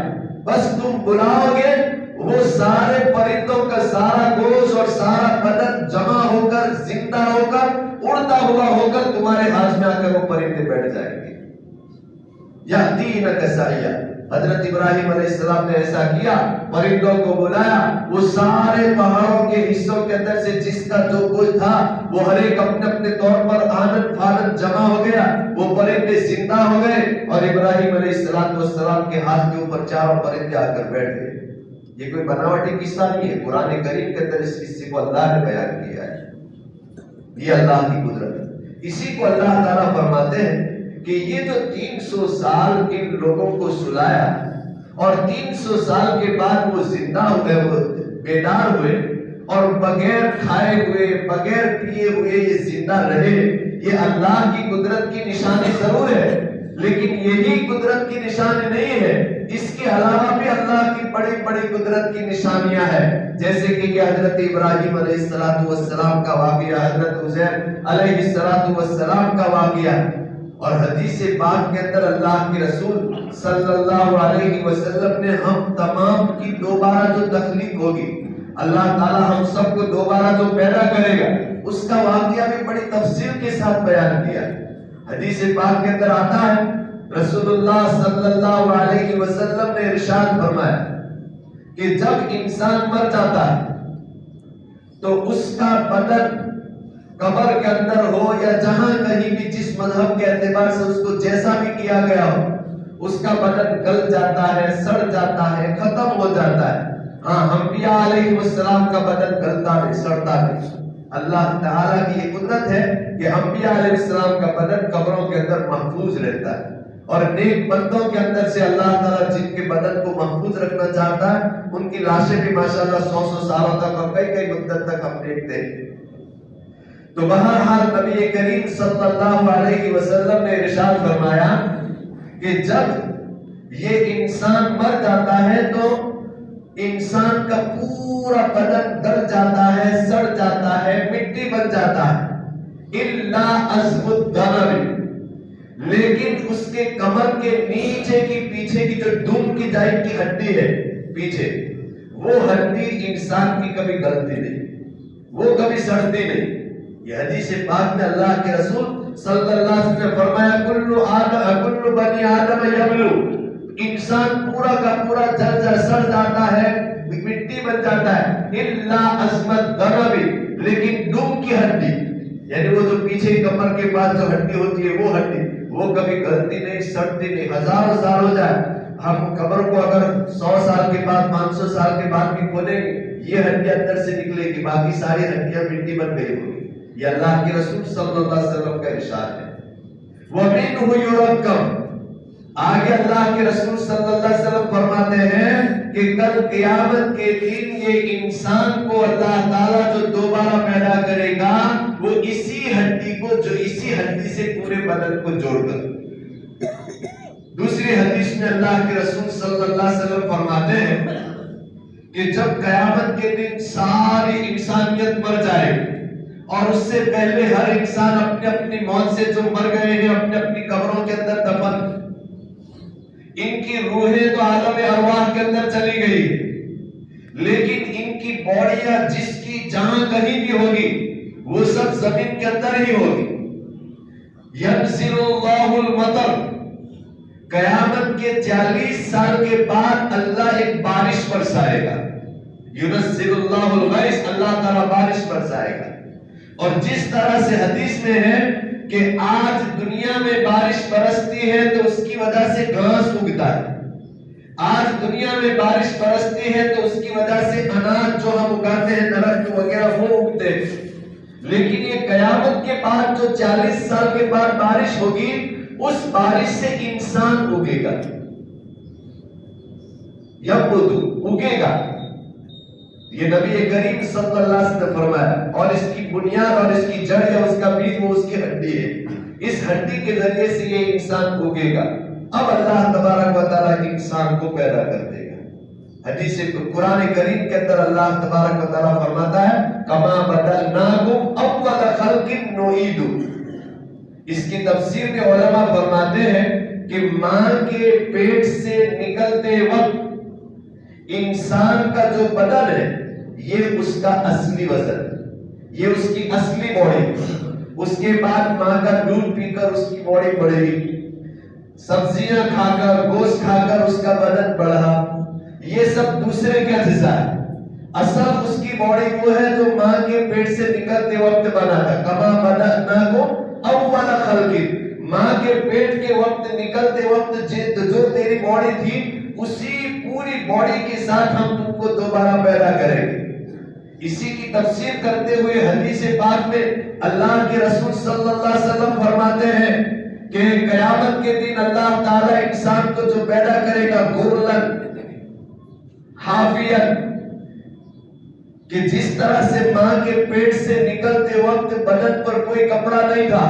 بس تم بلاؤ گے وہ سارے پرندوں کا سارا گوشت اور سارا بدن جمع ہو کر زندہ ہو کر اڑتا ہوا ہو کر تمہارے ہاتھ میں آ کر وہ پرندے بیٹھ جائیں گے۔ یاتینک سعیا، حضرت ابراہیم علیہ السلام نے ایسا کیا، پرندوں کو بلایا، وہ سارے پہاڑوں کے حصوں کے اندر سے جس کا جو گوشت تھا وہ ہر ایک اپنے اپنے طور پر آنن فانن جمع ہو گیا، وہ پرندے زندہ ہو گئے اور ابراہیم علیہ السلام کے ہاتھ کے اوپر 4 پرندے آ کر بیٹھ گئے۔ یہ کوئی بناوٹی قصہ نہیں ہے، قرآن کریم کے اندر اس قصے کو اللہ نے بیان کیا ہے۔ یہ اللہ کی قدرت ہے۔ اسی کو اللہ تعالیٰ فرماتے ہیں کہ یہ جو 300 سال ان لوگوں کو سلایا اور 300 سال کے بعد وہ زندہ ہوئے، وہ بیدار ہوئے اور بغیر کھائے ہوئے بغیر پیے ہوئے یہ زندہ رہے، یہ اللہ کی قدرت کی نشانی ضرور ہے، لیکن یہی قدرت کی نشانی نہیں ہے، اس کے علاوہ بھی اللہ کی بڑی بڑی قدرت کی نشانیاں ہیں، جیسے کہ یہ حضرت ابراہیم علیہ السلام کا واقعہ، حضرت عزیر علیہ السلام کا واقعہ، اور حدیث پاک کے اندر اللہ کے رسول صلی اللہ علیہ وسلم نے ہم تمام کی دوبارہ جو تخلیق ہوگی، اللہ تعالی ہم سب کو دوبارہ جو پیدا کرے گا، اس کا واقعہ بھی بڑی تفصیل کے ساتھ بیان کیا ہے۔ حدیث پاک کے اندر آتا ہے رسول اللہ صلی اللہ علیہ وسلم نے ارشاد فرمایا کہ جب انسان مر جاتا ہے تو اس کا بدن قبر کے اندر ہو یا جہاں کہیں بھی جس مذہب کے اعتبار سے اس کو جیسا بھی کیا گیا ہو، اس کا بدن گل جاتا ہے، سڑ جاتا ہے، ختم ہو جاتا ہے۔ ہاں، انبیاء علیہ السلام کا بدن گلتا نہیں، سڑتا نہیں۔ اللہ تعالیٰ کی یہ قدرت ہے کہ انبیاء علیہ السلام کا بدن قبروں کے اندر محفوظ رہتا ہے، اور نیک بندوں کے اندر سے اللہ تعالیٰ جن کے بدن کو محفوظ رکھنا چاہتا ہے ان کی لاشیں بھی ماشاءاللہ 100 سالوں تک اور کئی مدت تک ہم دیکھتے ہیں۔ تو بہرحال نبی کریم صلی اللہ علیہ وسلم نے ارشاد فرمایا کہ جب یہ انسان مر جاتا ہے تو انسان کا پورا بدن گل جاتا ہے، سڑ جاتا ہے، مٹی بن جاتا ہے، الا عظم الدنب، لیکن اس کے کمر کے نیچے کی پیچھے کی جو دم کی جائے کی ہڈی ہے پیچھے، وہ ہڈی انسان کی کبھی گلتی نہیں، وہ کبھی سڑتی نہیں۔ یہ حدیث پاک میں اللہ کے رسول صلی اللہ علیہ وسلم نے فرمایا کل بنی آدم یبلو، انسان پورا کا پورا جل سڑ جاتا ہے، مٹی بن جاتا ہے، الا عظم الدنب، لیکن دم کی ہڈی، یعنی وہ جو پیچھے کمر کے پاس جو ہڈی ہوتی ہے وہ ہڈی، وہ کبھی گلتی نہیں، سڑتی نہیں۔ ہزاروں سال ہو جائے، ہم قبر کو اگر 100 سال کے بعد 500 سال کے بعد بھی کھولیں گے، یہ ہڈی اندر سے نکلے گی، باقی ساری ہڈیاں مٹی بن گئی ہوگی۔ یہ اللہ کے رسول صلی اللہ علیہ وسلم کا ارشاد ہے۔ وَمِنْهُ يُرَكَّبُ، آگے اللہ کے رسول صلی اللہ علیہ وسلم فرماتے ہیں کہ کل قیامت کے دن یہ انسان کو اللہ تعالیٰ جو دوبارہ پیدا کرے گا وہ اسی ہڈی کو، جو اسی ہڈی سے پورے بدن کو جوڑ کر۔ دوسری حدیث میں اللہ کے رسول صلی اللہ علیہ وسلم فرماتے ہیں کہ جب قیامت کے دن ساری انسانیت مر جائے اور اس سے پہلے ہر انسان اپنے اپنی موت سے جو مر گئے ہیں اپنے اپنی قبروں کے اندر دفن، ان کی روحیں تو عالم ارواح کے اندر چلی گئی، لیکن ان کی باڈیاں جس کی جہاں کہیں بھی ہوگی وہ سب زمین کے اندر ہی ہوگی۔ ينزل اللہ المطر، قیامت کے 40 سال کے بعد اللہ ایک بارش برسائے گا۔ ينزل اللہ الغیث، اللہ تعالیٰ بارش برسائے گا۔ اور جس طرح سے حدیث میں ہے کہ آج دنیا میں بارش برستی ہے تو اس کی وجہ سے گھاس اگتا ہے، آج دنیا میں بارش برستی ہے تو اس کی وجہ سے اناج جو ہم اگاتے ہیں، درخت وغیرہ وہ اگتے ہیں، لیکن یہ قیامت کے بعد جو 40 سال کے بعد بارش ہوگی اس بارش سے انسان اگے گا، اگے گا۔ یہ نبی کریم صلی اللہ علیہ وسلم نے فرمایا، اور اس کی بنیاد اور اس کی جڑ یا اس کا بیج وہ اس کی ہڈی ہے، اس ہڈی کے ذریعے سے یہ انسان اگے گا۔ اب اللہ تبارک و تعالیٰ انسان کو پیدا کر دے گا۔ حدیث قرآن کریم کے اندر اللہ تبارک و تعالیٰ فرماتا ہے کما بدلناکم اول خلق نعید۔ اس کی تفسیر میں علماء فرماتے ہیں کہ ماں کے پیٹ سے نکلتے وقت انسان کا جو بدن ہے یہ اس کا اصلی وزن، یہ اس کی اصلی باڈی، اس کے بعد ماں کا دودھ پی کر اس کی باڈی بڑھے گی، سبزیاں کھا کر گوشت کھا کر اس کا بدن بڑھا، یہ سب دوسرے کے اجزاء ہے۔ اصل اس کی باڈی وہ ہے جو ماں کے پیٹ سے نکلتے وقت بنا تھا۔ کما بدأناکم اول خلق، ماں کے پیٹ کے وقت نکلتے وقت جو تیری باڈی تھی اسی پوری باڈی کے ساتھ ہم تم کو دوبارہ پیدا کریں گے۔ اسی کی تفسیر کرتے ہوئے حدیث پاک میں اللہ کے رسول صلی اللہ علیہ وسلم فرماتے ہیں کہ قیامت کے دن اللہ تعالیٰ انسان کو جو پیدا کرے گا غرلن حافین، کہ جس طرح سے ماں کے پیٹ سے نکلتے وقت بدن پر کوئی کپڑا نہیں تھا،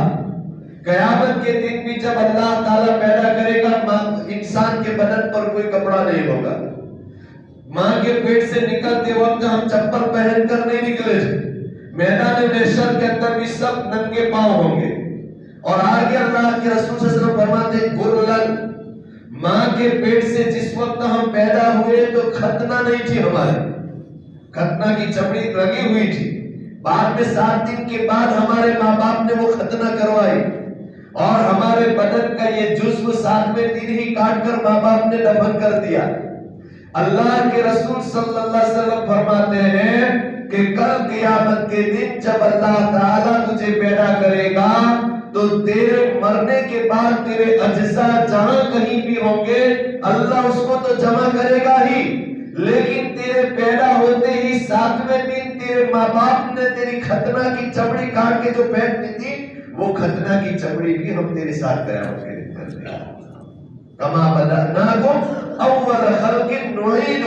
قیامت کے دن بھی جب اللہ تعالیٰ پیدا کرے گا انسان کے بدن پر کوئی کپڑا نہیں ہوگا۔ ماں کے پیٹ سے نکلتے وقت ہم چپل پہن کر نہیں نکلے، میدان محشر کے اندر بھی سب ننگے پاؤں ہوں گے۔ اور آگے اللہ کے رسول صلی اللہ علیہ وسلم فرماتے ہیں غرلن، ماں کے پیٹ سے جس وقت ہم پیدا ہوئے تو ختنہ نہیں تھی، ہمارے ختنہ کی چمڑی لگی ہوئی تھی، بعد میں 7 دن کے بعد ہمارے ماں باپ نے وہ ختنہ کروائی اور ہمارے بدن کا یہ جزو 7ویں دن ہی کاٹ کر ماں باپ نے دفن کر دیا۔ اللہ کے رسول صلی اللہ علیہ وسلم فرماتے ہیں کہ کل قیامت کے دن جب اللہ تعالیٰ تجھے پیدا کرے گا تو تیرے مرنے کے بعد تیرے اجزاء جہاں کہیں بھی ہوں گے اللہ اس کو تو جمع کرے گا ہی، لیکن تیرے پیدا ہوتے ہی 7ویں دن تیرے ماں باپ نے تیری ختنہ کی چمڑی کاٹ کے جو پھینک دی تھی وہ ختنہ کی چمڑی بھی ہم تیرے ساتھ قیامت کے دن کر دیں گے۔ کما بدأناکم اول خلق نعید،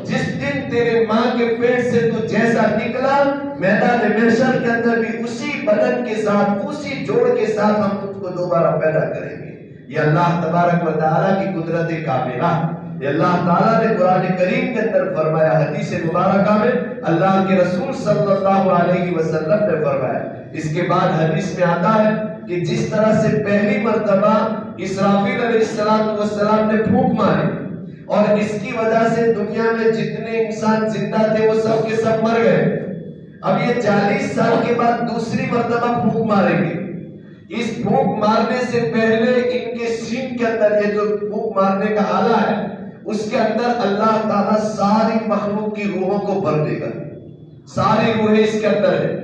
جس دن تیرے ماں کے پیٹ سے تو جیسا نکلا میدان محشر کے اندر بھی اسی بدن کے ساتھ اسی جوڑ کے ساتھ ہم تجھ کو دوبارہ پیدا کریں گے۔ یہ اللہ تبارک و تعالیٰ کی قدرت کاملہ، یہ اللہ تعالیٰ نے قرآن کریم کے اندر فرمایا، حدیث مبارکہ میں اللہ کے رسول صلی اللہ علیہ وسلم نے فرمایا۔ اس کے بعد حدیث میں آتا ہے کہ جس طرح سے پہلی مرتبہ اسرافیل علیہ السلام نے پھونک ماری اور اس کی وجہ سے دنیا میں جتنے انسان زندہ تھے وہ سب کے سب مر گئے، اب یہ 40 سال کے بعد دوسری مرتبہ پھونک ماریں گے۔ اس پھونک مارنے سے پہلے ان کے سینگ کے اندر یہ جو پھونک مارنے کا آلہ ہے اس کے اندر اللہ تعالیٰ ساری مخلوق کی روحوں کو بھر دے گا، ساری روحیں اس کے اندر ہے۔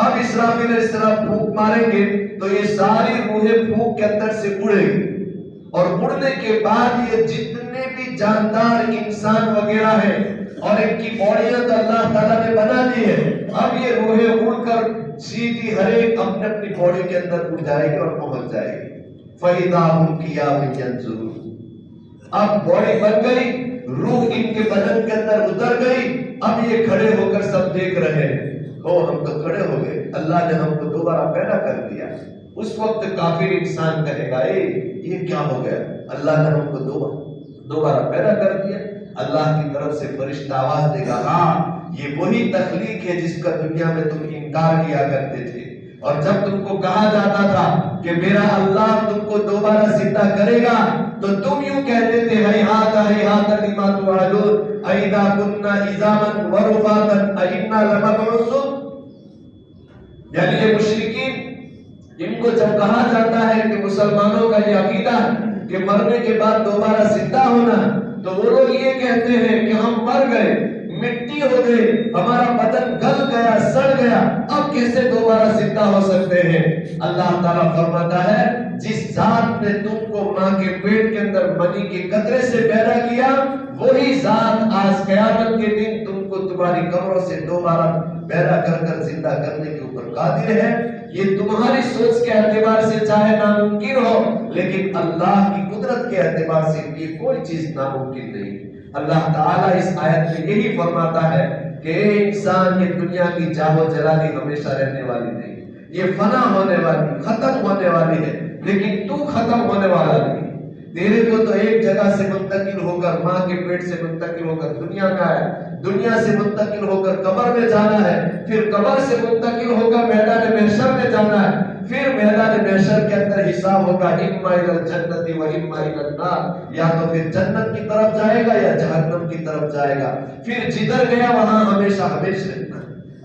اب اسرافیل علیہ السلام پھونک ماریں گے تو یہ ساری روحیں پھونک کے اندر سے اڑے گی اور اڑنے کے بعد یہ جتنے بھی جاندار انسان وغیرہ ہیں اور ان کی باڈیاں تو اللہ تعالیٰ نے بنا دی ہے، اب یہ روحیں اڑ کر سیدھی ہر ایک اپنے اپنی باڈی کے اندر اڑ جائے گی اور پہنچ جائے گی۔ فَإِذَا هُمْ قِيَامٌ يَنظُرُونَ، اب باڈی بن گئی، روح ان کے بدن کے اندر اتر گئی، اب یہ کھڑے ہو کر سب دیکھ رہے ہیں، ہم تو کھڑے ہو گئے، اللہ نے ہم کو دوبارہ پیدا کر دیا۔ اس وقت کافر انسان کہے گا یہ کیا ہو گیا، اللہ نے ہم کو دوبارہ پیدا کر دیا۔ اللہ کی طرف سے فرشتہ آواز دے گا، ہاں یہ وہی تخلیق ہے جس کا دنیا میں تم انکار کیا کرتے تھے، اور جب تم کو کہا جاتا تھا کہ میرا اللہ تم کو دوبارہ زندہ کرے گا تو تم یوں کہتے تھے ہیہات ہیہات لما توعدون اذا كنا عظاما ورفاتا ائنا لمبعوثون۔ یعنی یہ مشرکین، ان کو جب کہا جاتا ہے کہ مسلمانوں کا یہ عقیدہ کہ مرنے کے بعد دوبارہ زندہ ہونا، تو وہ لوگ یہ کہتے ہیں کہ ہم مر گئے، مٹی ہو گئے، ہمارا بدن گل گیا، سڑ گیا، اب کیسے دوبارہ زندہ ہو سکتے ہیں؟ اللہ تعالیٰ فرماتا ہے جس ذات نے تم کو ماں کے پیٹ کے اندر منی کے قطرے سے پیدا کیا وہی ذات آج قیامت کے دن تم کو تمہاری قبروں سے دوبارہ پیدا کر کر زندہ کرنے کے اوپر قادر ہے۔ یہ تمہاری سوچ کے اعتبار سے چاہے ناممکن ہو، لیکن اللہ کی قدرت کے اعتبار سے یہ کوئی چیز ناممکن نہیں۔ اللہ تعالیٰ اس آیت میں یہی فرماتا ہے کہ اے انسان، یہ دنیا کی جاہ و جلالی ہمیشہ رہنے والی نہیں، یہ فنا ہونے والی، ختم ہونے والی ہے، لیکن تو ختم ہونے والا نہیں۔ تیرے کو تو ایک جگہ سے منتقل ہو کر، ماں کے پیٹ سے منتقل ہو کر دنیا میں آیا، دنیا سے منتقل ہو کر قبر میں جانا ہے، پھر قبر سے منتقل ہو کر میدان محشر میں جانا ہے، پھر میدان محشر کے اندر حساب ہوگا، اما الی الجنت و اما الی النار، یا تو پھر جنت کی طرف جائے گا یا جہنم کی طرف جائے گا۔ پھر جدھر گیا وہاں ہمیشہ ہمیشہ رہنا،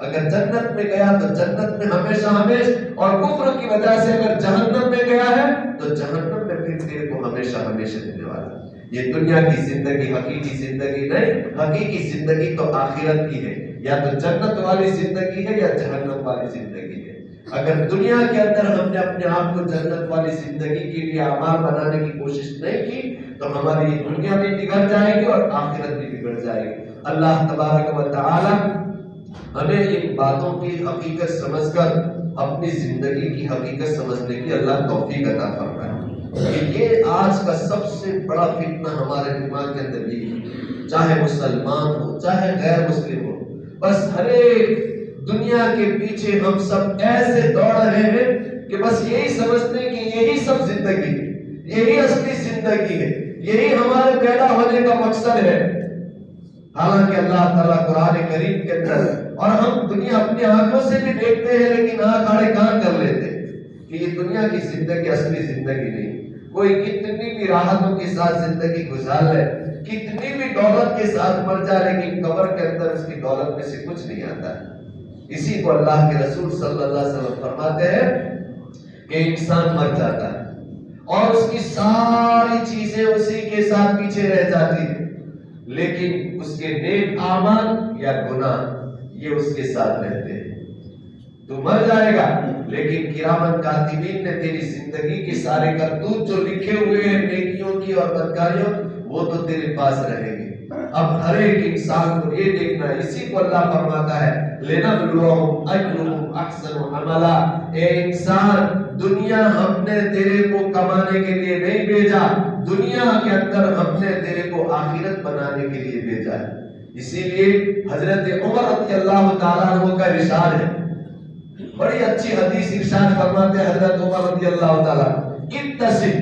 اگر جنت میں گیا تو جنت میں ہمیشہ ہمیشہ، اور کفر کی وجہ سے اگر جہنم میں گیا ہے تو جہنم میں پھر تیرے کو ہمیشہ ہمیشہ رہنے والا۔ یہ دنیا کی زندگی حقیقی زندگی نہیں، حقیقی زندگی تو آخرت کی ہے، یا تو جنت والی زندگی ہے یا جہنم والی زندگی ہے۔ اگر دنیا کے اندر ہم نے اپنے آپ کو جنت والی زندگی کے لیے اعمال بنانے کی کوشش نہیں کی تو ہماری یہ دنیا بھی بگڑ جائے گی اور آخرت بھی بگڑ جائے گی۔ اللہ تبارک و تعالی ہمیں ان باتوں کی حقیقت سمجھ کر اپنی زندگی کی حقیقت سمجھنے کی اللہ توفیق عطا فرمائے۔ یہ آج کا سب سے بڑا فتنہ ہمارے دماغ کے اندر یہ ہے، چاہے مسلمان ہو چاہے غیر مسلم ہو، بس ہر ایک دنیا کے پیچھے ہم سب ایسے دوڑ رہے ہیں کہ بس یہی سمجھتے ہیں کہ یہی سب زندگی ہے، یہی اصلی زندگی ہے، یہی ہمارے پیدا ہونے کا مقصد ہے۔ حالانکہ اللہ تعالیٰ قرآن کریم کے اندر، اور ہم دنیا اپنی آنکھوں سے بھی دیکھتے ہیں لیکن آنکھ آڑے کان کر لیتے ہیں کہ یہ دنیا کی زندگی اصلی زندگی نہیں۔ کوئی کتنی بھی راحتوں کے ساتھ زندگی گزار لے، کتنی بھی دولت کے ساتھ مر جائے، لیکن قبر کے اندر اس کی دولت میں سے کچھ نہیں آتا ہے۔ اسی کو اللہ کے رسول صلی اللہ علیہ وسلم فرماتے ہیں کہ انسان مر جاتا ہے اور اس کی ساری چیزیں اسی کے ساتھ پیچھے رہ جاتی ہیں، لیکن اس کے نیک اعمال یا گناہ یہ اس کے ساتھ رہتے ہیں۔ تو مر جائے گا لیکن کرامن کاتبین نے تیری زندگی کے سارے کرتوت جو لکھے ہوئے ہیں نیکیوں کی اور بدکاریوں، وہ تو تیرے پاس رہیں گے۔ اب ہر ایک انسان کو یہ دیکھنا ہے، اسی کو اللہ فرماتا ہے لِنَبْلُوَهُمْ أَيُّهُمْ أَحْسَنُ عَمَلًا، اے انسان دنیا ہم نے تیرے کو کمانے کے لیے نہیں بھیجا، دنیا کے اندر ہم نے تیرے کو آخرت بنانے کے لیے بھیجا ہے۔ اسی لیے حضرت عمر رضی اللہ تعالیٰ عنہ کا ارشاد ہے، بڑی اچھی حدیث ارشاد فرماتے ہیں حضرت عمر رضی اللہ تعالیٰ، اِتَّصِبْ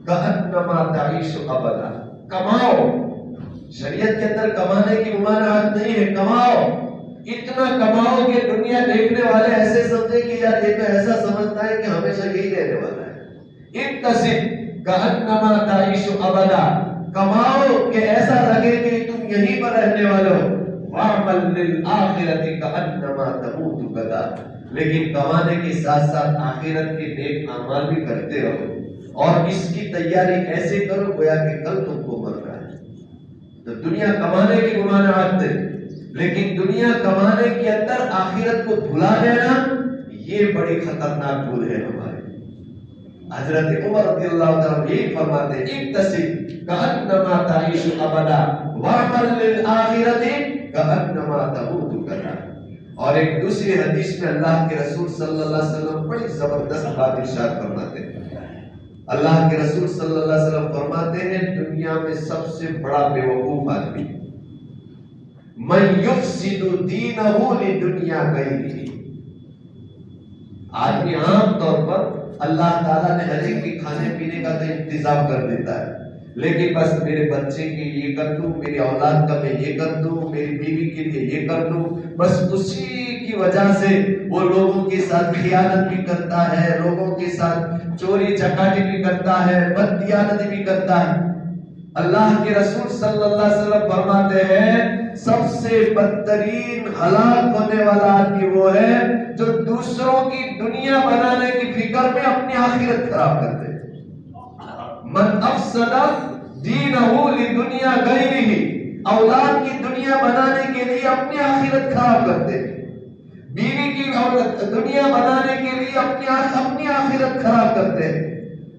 كَأَنَّمَا تَعِيشُ أَبَدًا، کماؤ۔ شریعت کے اندر کمانے کی ممانعت نہیں ہے، کماؤ، اتنا کماؤ کہ دنیا دیکھنے والے ایسے سمجھے کہ یار یہ تو ایسا سمجھتا ہے کہ ہمیشہ یہی رہنے والا ہے۔ اِتَّصِبْ كَأَنَّمَا تَعِيشُ أَبَدًا، کماؤ کہ ایسا لگے کہ تم یہیں پر رہنے والے ہو۔ وَعْمَلْ لِلْآخِرَةِ كَأَنَّمَا تَمُوتُ غَدًا، لیکن کمانے کے ساتھ ساتھ آخرت کے نیک اعمال بھی کرتے رہو اور اس کی تیاری ایسے کرو گویا کہ کل تم کو مرنا ہے۔ تو دنیا کمانے کی ممانعت ہے، لیکن دنیا کمانے کے اندر آخرت کو بھلا دینا یہ بڑی خطرناک بھول ہے ہمارے۔ حضرت عمر رضی اللہ تعالیٰ یہی فرماتے ہیں اِتَّصِبْ كَأَنَّمَا تَعِيشُ أَبَدًا وَعْمَلْ لِلْآخِرَةِ كَأَنَّمَا تَمُوتُ غَدًا۔ اور ایک دوسری حدیث میں اللہ کے رسول صلی اللہ علیہ وسلم بڑی زبردست بات ارشاد فرماتے ہیں۔ اللہ کے رسول صلی اللہ علیہ وسلم فرماتے ہیں دنیا میں سب سے بڑا بیوقوف آدمی من یفسد دینہ لدنیا غیرہ، آدمی عام طور پر اللہ تعالیٰ نے ہر ایک کے کھانے پینے کا تو انتظام کر دیتا ہے، لیکن بس میرے بچے کے لیے یہ کر دوں، میری اولاد کا میں یہ کر دوں، میری بیوی کے لیے یہ کر دوں، بس اسی کی وجہ سے وہ لوگوں کے ساتھ خیانت بھی کرتا ہے، لوگوں کے ساتھ چوری چکاٹی بھی کرتا ہے، بددیانتی بھی کرتا ہے۔ اللہ کے رسول صلی اللہ علیہ وسلم فرماتے ہیں سب سے بدترین ہلاک ہونے والا آدمی وہ ہے جو دوسروں کی دنیا بنانے کی فکر میں اپنی آخرت خراب کر دے۔ من افسد دینہ لدنیا غیرہ، اولاد کی دنیا بنانے کے لیے اپنی آخرت خراب کرتے ہیں، بیوی کی دنیا بنانے کے لیے اپنی آخرت خراب کرتے ہیں۔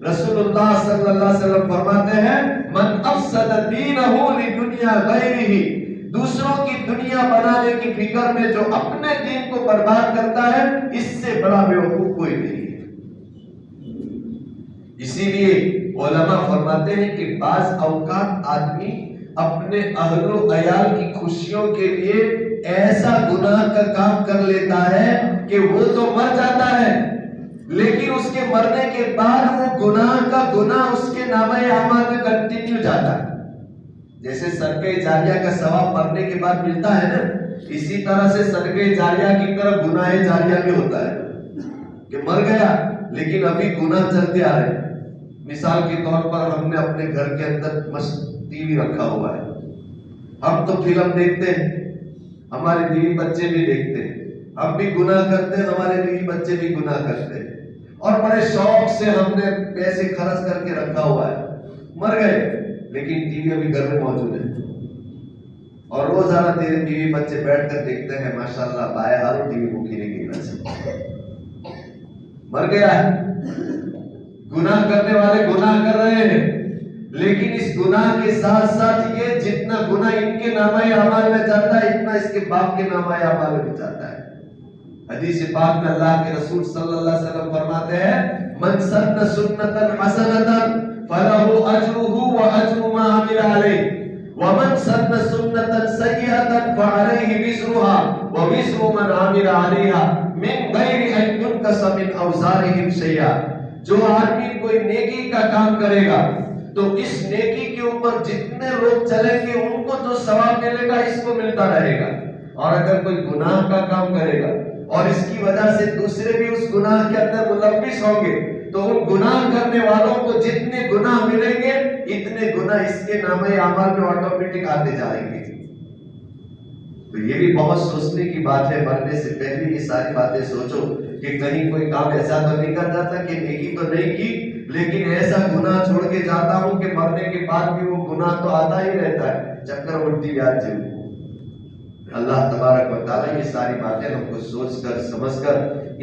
رسول اللہ صلی اللہ علیہ وسلم فرماتے ہیں من افسد دینہ لدنیا غیرہ، دوسروں کی دنیا بنانے کی فکر میں جو اپنے دین کو برباد کرتا ہے اس سے بڑا بیوقوف کوئی نہیں ہے۔ اسی لیے علماء فرماتے ہیں کہ بعض اوقات آدمی اپنے اہل و عیال کی خوشیوں کے لیے ایسا گناہ کا کام کر لیتا ہے کہ وہ تو مر جاتا ہے لیکن اس کے مرنے کے بعد وہ گناہ کا گناہ اس کے نامہ اعمال میں کنٹینیو جاتا ہے۔ جیسے صدقہ جاریہ کا ثواب مرنے کے بعد ملتا ہے نا، اسی طرح سے صدقہ جاریہ کی طرف گناہ جاریہ بھی ہوتا ہے کہ مر گیا لیکن ابھی گناہ چلتے آ رہے ہیں۔ مثال کے طور پر ہم نے اپنے گھر کے اندر ٹی وی رکھا ہوا ہے، ہم تو فلم دیکھتے ہیں، ہمارے بیوی بچے بھی دیکھتے ہیں، ہم بھی گناہ کرتے ہیں، ہمارے بیوی بچے بھی گناہ کرتے ہیں، اور بڑے شوق سے ہم نے پیسے خرچ کر کے رکھا ہوا ہے، مر گئے لیکن ٹی وی ابھی گھر میں موجود ہے اور روزانہ تیرے بیوی بچے بیٹھ کر دیکھتے ہیں ماشاءاللہ بائے ہارو ٹی وی بھوکی نہیں گئی ویسے مر گیا ہے۔ گناہ کرنے والے گناہ کر رہے ہیں لیکن اس گناہ کے ساتھ ساتھ یہ جتنا گناہ ان کے نامہ اعمال میں جاتا ہے اتنا اس کے باپ کے نامہ اعمال میں جاتا ہے۔ حدیث پاک میں اللہ کے رسول صلی اللہ علیہ وسلم فرماتے ہیں من سن سنتا حسنتا فله اجرہ واجر ما عمل علیہ ومن سن سنتا سیئتا فعلیہ وزرها ووزر من عمل علیہا من غیر ان ينقص من اوزارهم شیئا۔ جو آدمی کوئی نیکی کا کام کرے گا تو اس نیکی کے اوپر جتنے لوگ چلیں گے ان کو جو ثواب ملے گا اس کو ملتا رہے گا، اور اگر کوئی گناہ کا کام کرے گا اور اس کی وجہ سے دوسرے بھی اس گناہ کے اندر ملوث ہوں گے تو ان گناہ کرنے والوں کو جتنے گناہ ملیں گے اتنے گناہ اس کے نامہ اعمال میں آٹومیٹک آتے جائیں گے۔ تو یہ بھی بہت سوچنے کی بات ہے. مرنے سے پہلے یہ ساری باتیں سوچو کہ کہیں کوئی کام ایسا تو نہیں کر جاتا کہ نیکی تو نہیں کی لیکن ایسا گناہ چھوڑ کے جاتا ہوں کہ مرنے کے بعد بھی وہ گناہ تو آتا ہی رہتا ہے, چکر الٹی بیاج جب. اللہ تبارک و تعالیٰ یہ ساری باتیں ہم کو سوچ کر سمجھ کر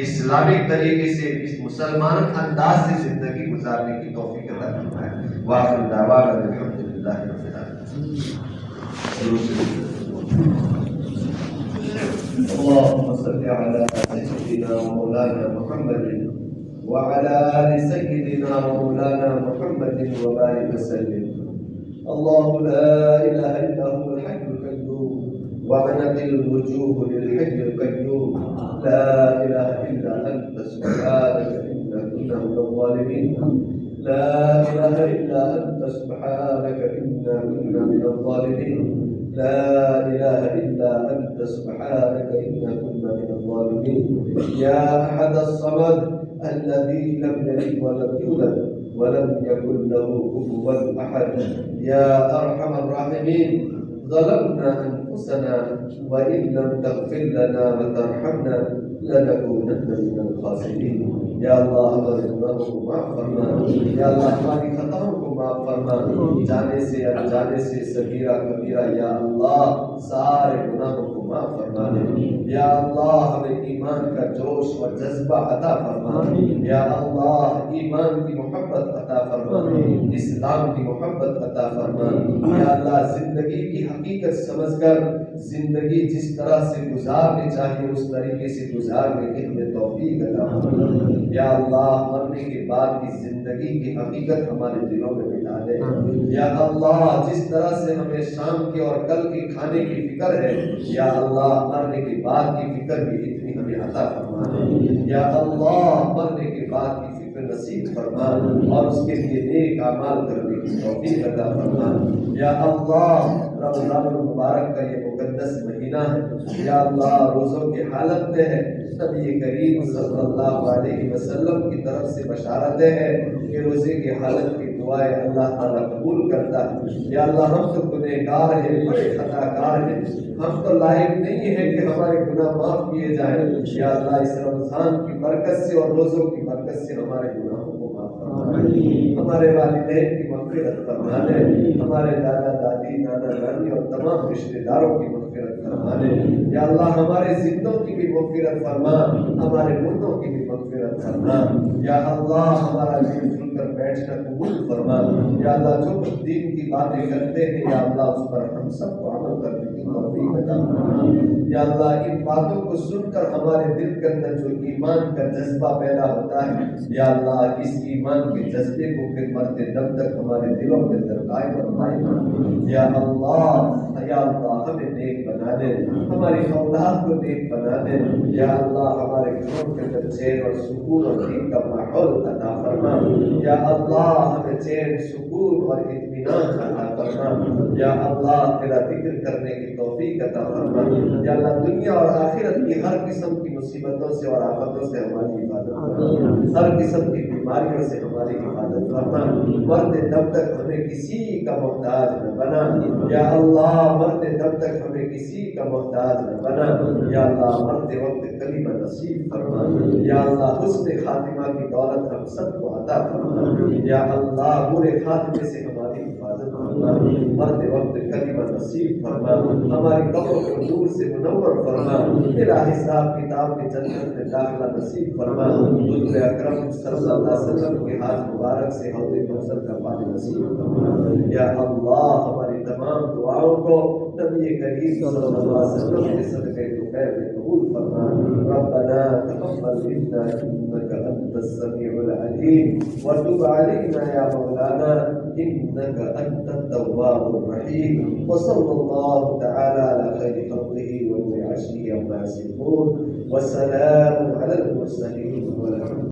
اسلامک طریقے سے اس مسلمان انداز سے زندگی گزارنے کی توفیق عطا فرمائے. وآخر دعوانا الحمدللہ رب العالمین. اللهم صل على سيدنا ومولانا محمد وعلى آل سيدنا ومولانا محمد وبارك وسلم. الله لا إله إلا هو الحي القيوم وعنت الوجوه للحي القيوم. لا إله إلا أنت سبحانك إنا كنا من الظالمين. لا إله إلا أنت سبحانك إنا كنا من الظالمين. لا إله إلا أنت سبحانك إنا كنا من الظالمين. يا أحد الصمد الذي لم يلد ولم يولد ولم يكن له كفوا أحد. يا أرحم الراحمين ظلمنا أنفسنا وإن لم تغفر لنا وترحمنا لنكونن من الخاسرين. یا اللہ ہمارے گناہوں کو معاف فرما. یا اللہ ہماری خطاؤں کو معاف فرما, جانے سے انجانے سے صغیرہ کبیرہ. یا اللہ سارے گناہوں کو معاف فرما دے. یا اللہ ہمیں ایمان کا جوش اور جذبہ عطا فرما. یا اللہ ایمان کی محبت عطا فرما, اسلام کی محبت عطا فرما. یا اللہ زندگی کی حقیقت سمجھ کر زندگی جس طرح سے گزارنی چاہیے اس طریقے سے گزارنے کی ہمیں توفیق عطا فرما. یا اللہ مرنے کے بعد کی زندگی کی حقیقت ہمارے دلوں میں بٹھا دے. یا اللہ جس طرح سے ہمیں شام کے اور کل کے کھانے کی فکر ہے, یا اللہ مرنے کے بعد کی فکر بھی اتنی ہمیں عطا فرما دے. یا اللہ مرنے کے بعد کی فکر نصیب فرما اور اس کے لیے نیک اعمال کرنے کی توفیق عطا فرما. یا اللہ رمضان المبارک کا یہ مقدس مہینہ ہے, یا اللہ روزوں کی حالت میں ہے. نبی کریم صلی اللہ علیہ وسلم کی طرف سے بشارتیں ہیں کہ روزے کی حالت کی دعائیں اللہ تعالیٰ قبول کرتا ہے. یا اللہ ہم تو گنہگار ہیں, بڑے خطا کار ہیں, ہم تو لائق نہیں ہیں کہ ہمارے گناہ معاف کیے جائیں. یا اللہ اس رمضان کی برکت سے اور روزوں کی برکت سے ہمارے گناہوں کو معاف فرما دے. ہمارے والدین کی مغفرت فرما دے. ہمارے دادا دادی نانا نانی اور تمام رشتہ داروں کی مغفرت فرما دے. یا اللہ ہمارے زندوں کی بھی مغفرت فرما, ہمارے مردوں کی بھی مغفرت فرما. یا اللہ ہمارا مل جل کر بیٹھنا قبول فرما. یا اللہ جو کچھ دین کی باتیں کرتے ہیں یا اللہ اس پر ہم سب کو عمل کرنے کی توفیق عطا فرما. یا اللہ ان باتوں کو سن کر ہمارے دل کے اندر جو ایمان کا جذبہ پیدا ہوتا ہے, یا اللہ اس ایمان کے جذبے کو پھر مرتے دم تک ہمارے دلوں کے اندر قائم فرمائے. یا اللہ ہمیں نیک بنا دے, ہماری اولاد کو نیک بنا دے. یا اللہ ہمارے گھروں کے اندر چین اور سکون اور دین کا ماحول عطا فرما. یا اللہ ہمیں چین سکون اور اطمینان عطا فرما. یا اللہ تیرا ذکر کرنے کی توفیق عطا فرما. یا اللہ دنیا اور آخرت کی ہر قسم کی مصیبتوں سے اور آفتوں سے ہماری حفاظت فرما. ہر قسم کی بیماریوں سے ہماری حفاظت فرما. مرتے دم تک ہمیں کسی کا محتاج نہ بنا. یا اللہ مرتے دم تک ہمیں کسی کا محتاج نہ بنا. یا اللہ مرتے وقت کلمہ نصیب فرما. یا اللہ حسن خاتمہ کی دولت ہم سب کو عطا فرما. یا اللہ برے خاتمے سے ہماری حفاظت فرما. مرتے وقت کلمہ نصیب فرما. ہماری قبر کو نور سے منور فرما. تیرا حساب کتاب میں جنت میں داخلہ نصیب فرما. حضور اکرم صلی اللہ علیہ وسلم کے ہاتھ مبارک سے حوض کوثر کا پانی نصیب فرما. یا اللہ ہماری تمام دعاؤں کو نبی کریم صلی اللہ علیہ وسلم کے صدقے خیر میں قبول فرما. ربنا تقبل منا انك انت السميع العليم وتب علينا يا مولانا انك انت التواب الرحيم. وصلى الله تعالى على خير خلقه ونور عرشه عما يصفون وسلام على المرسلين والحمد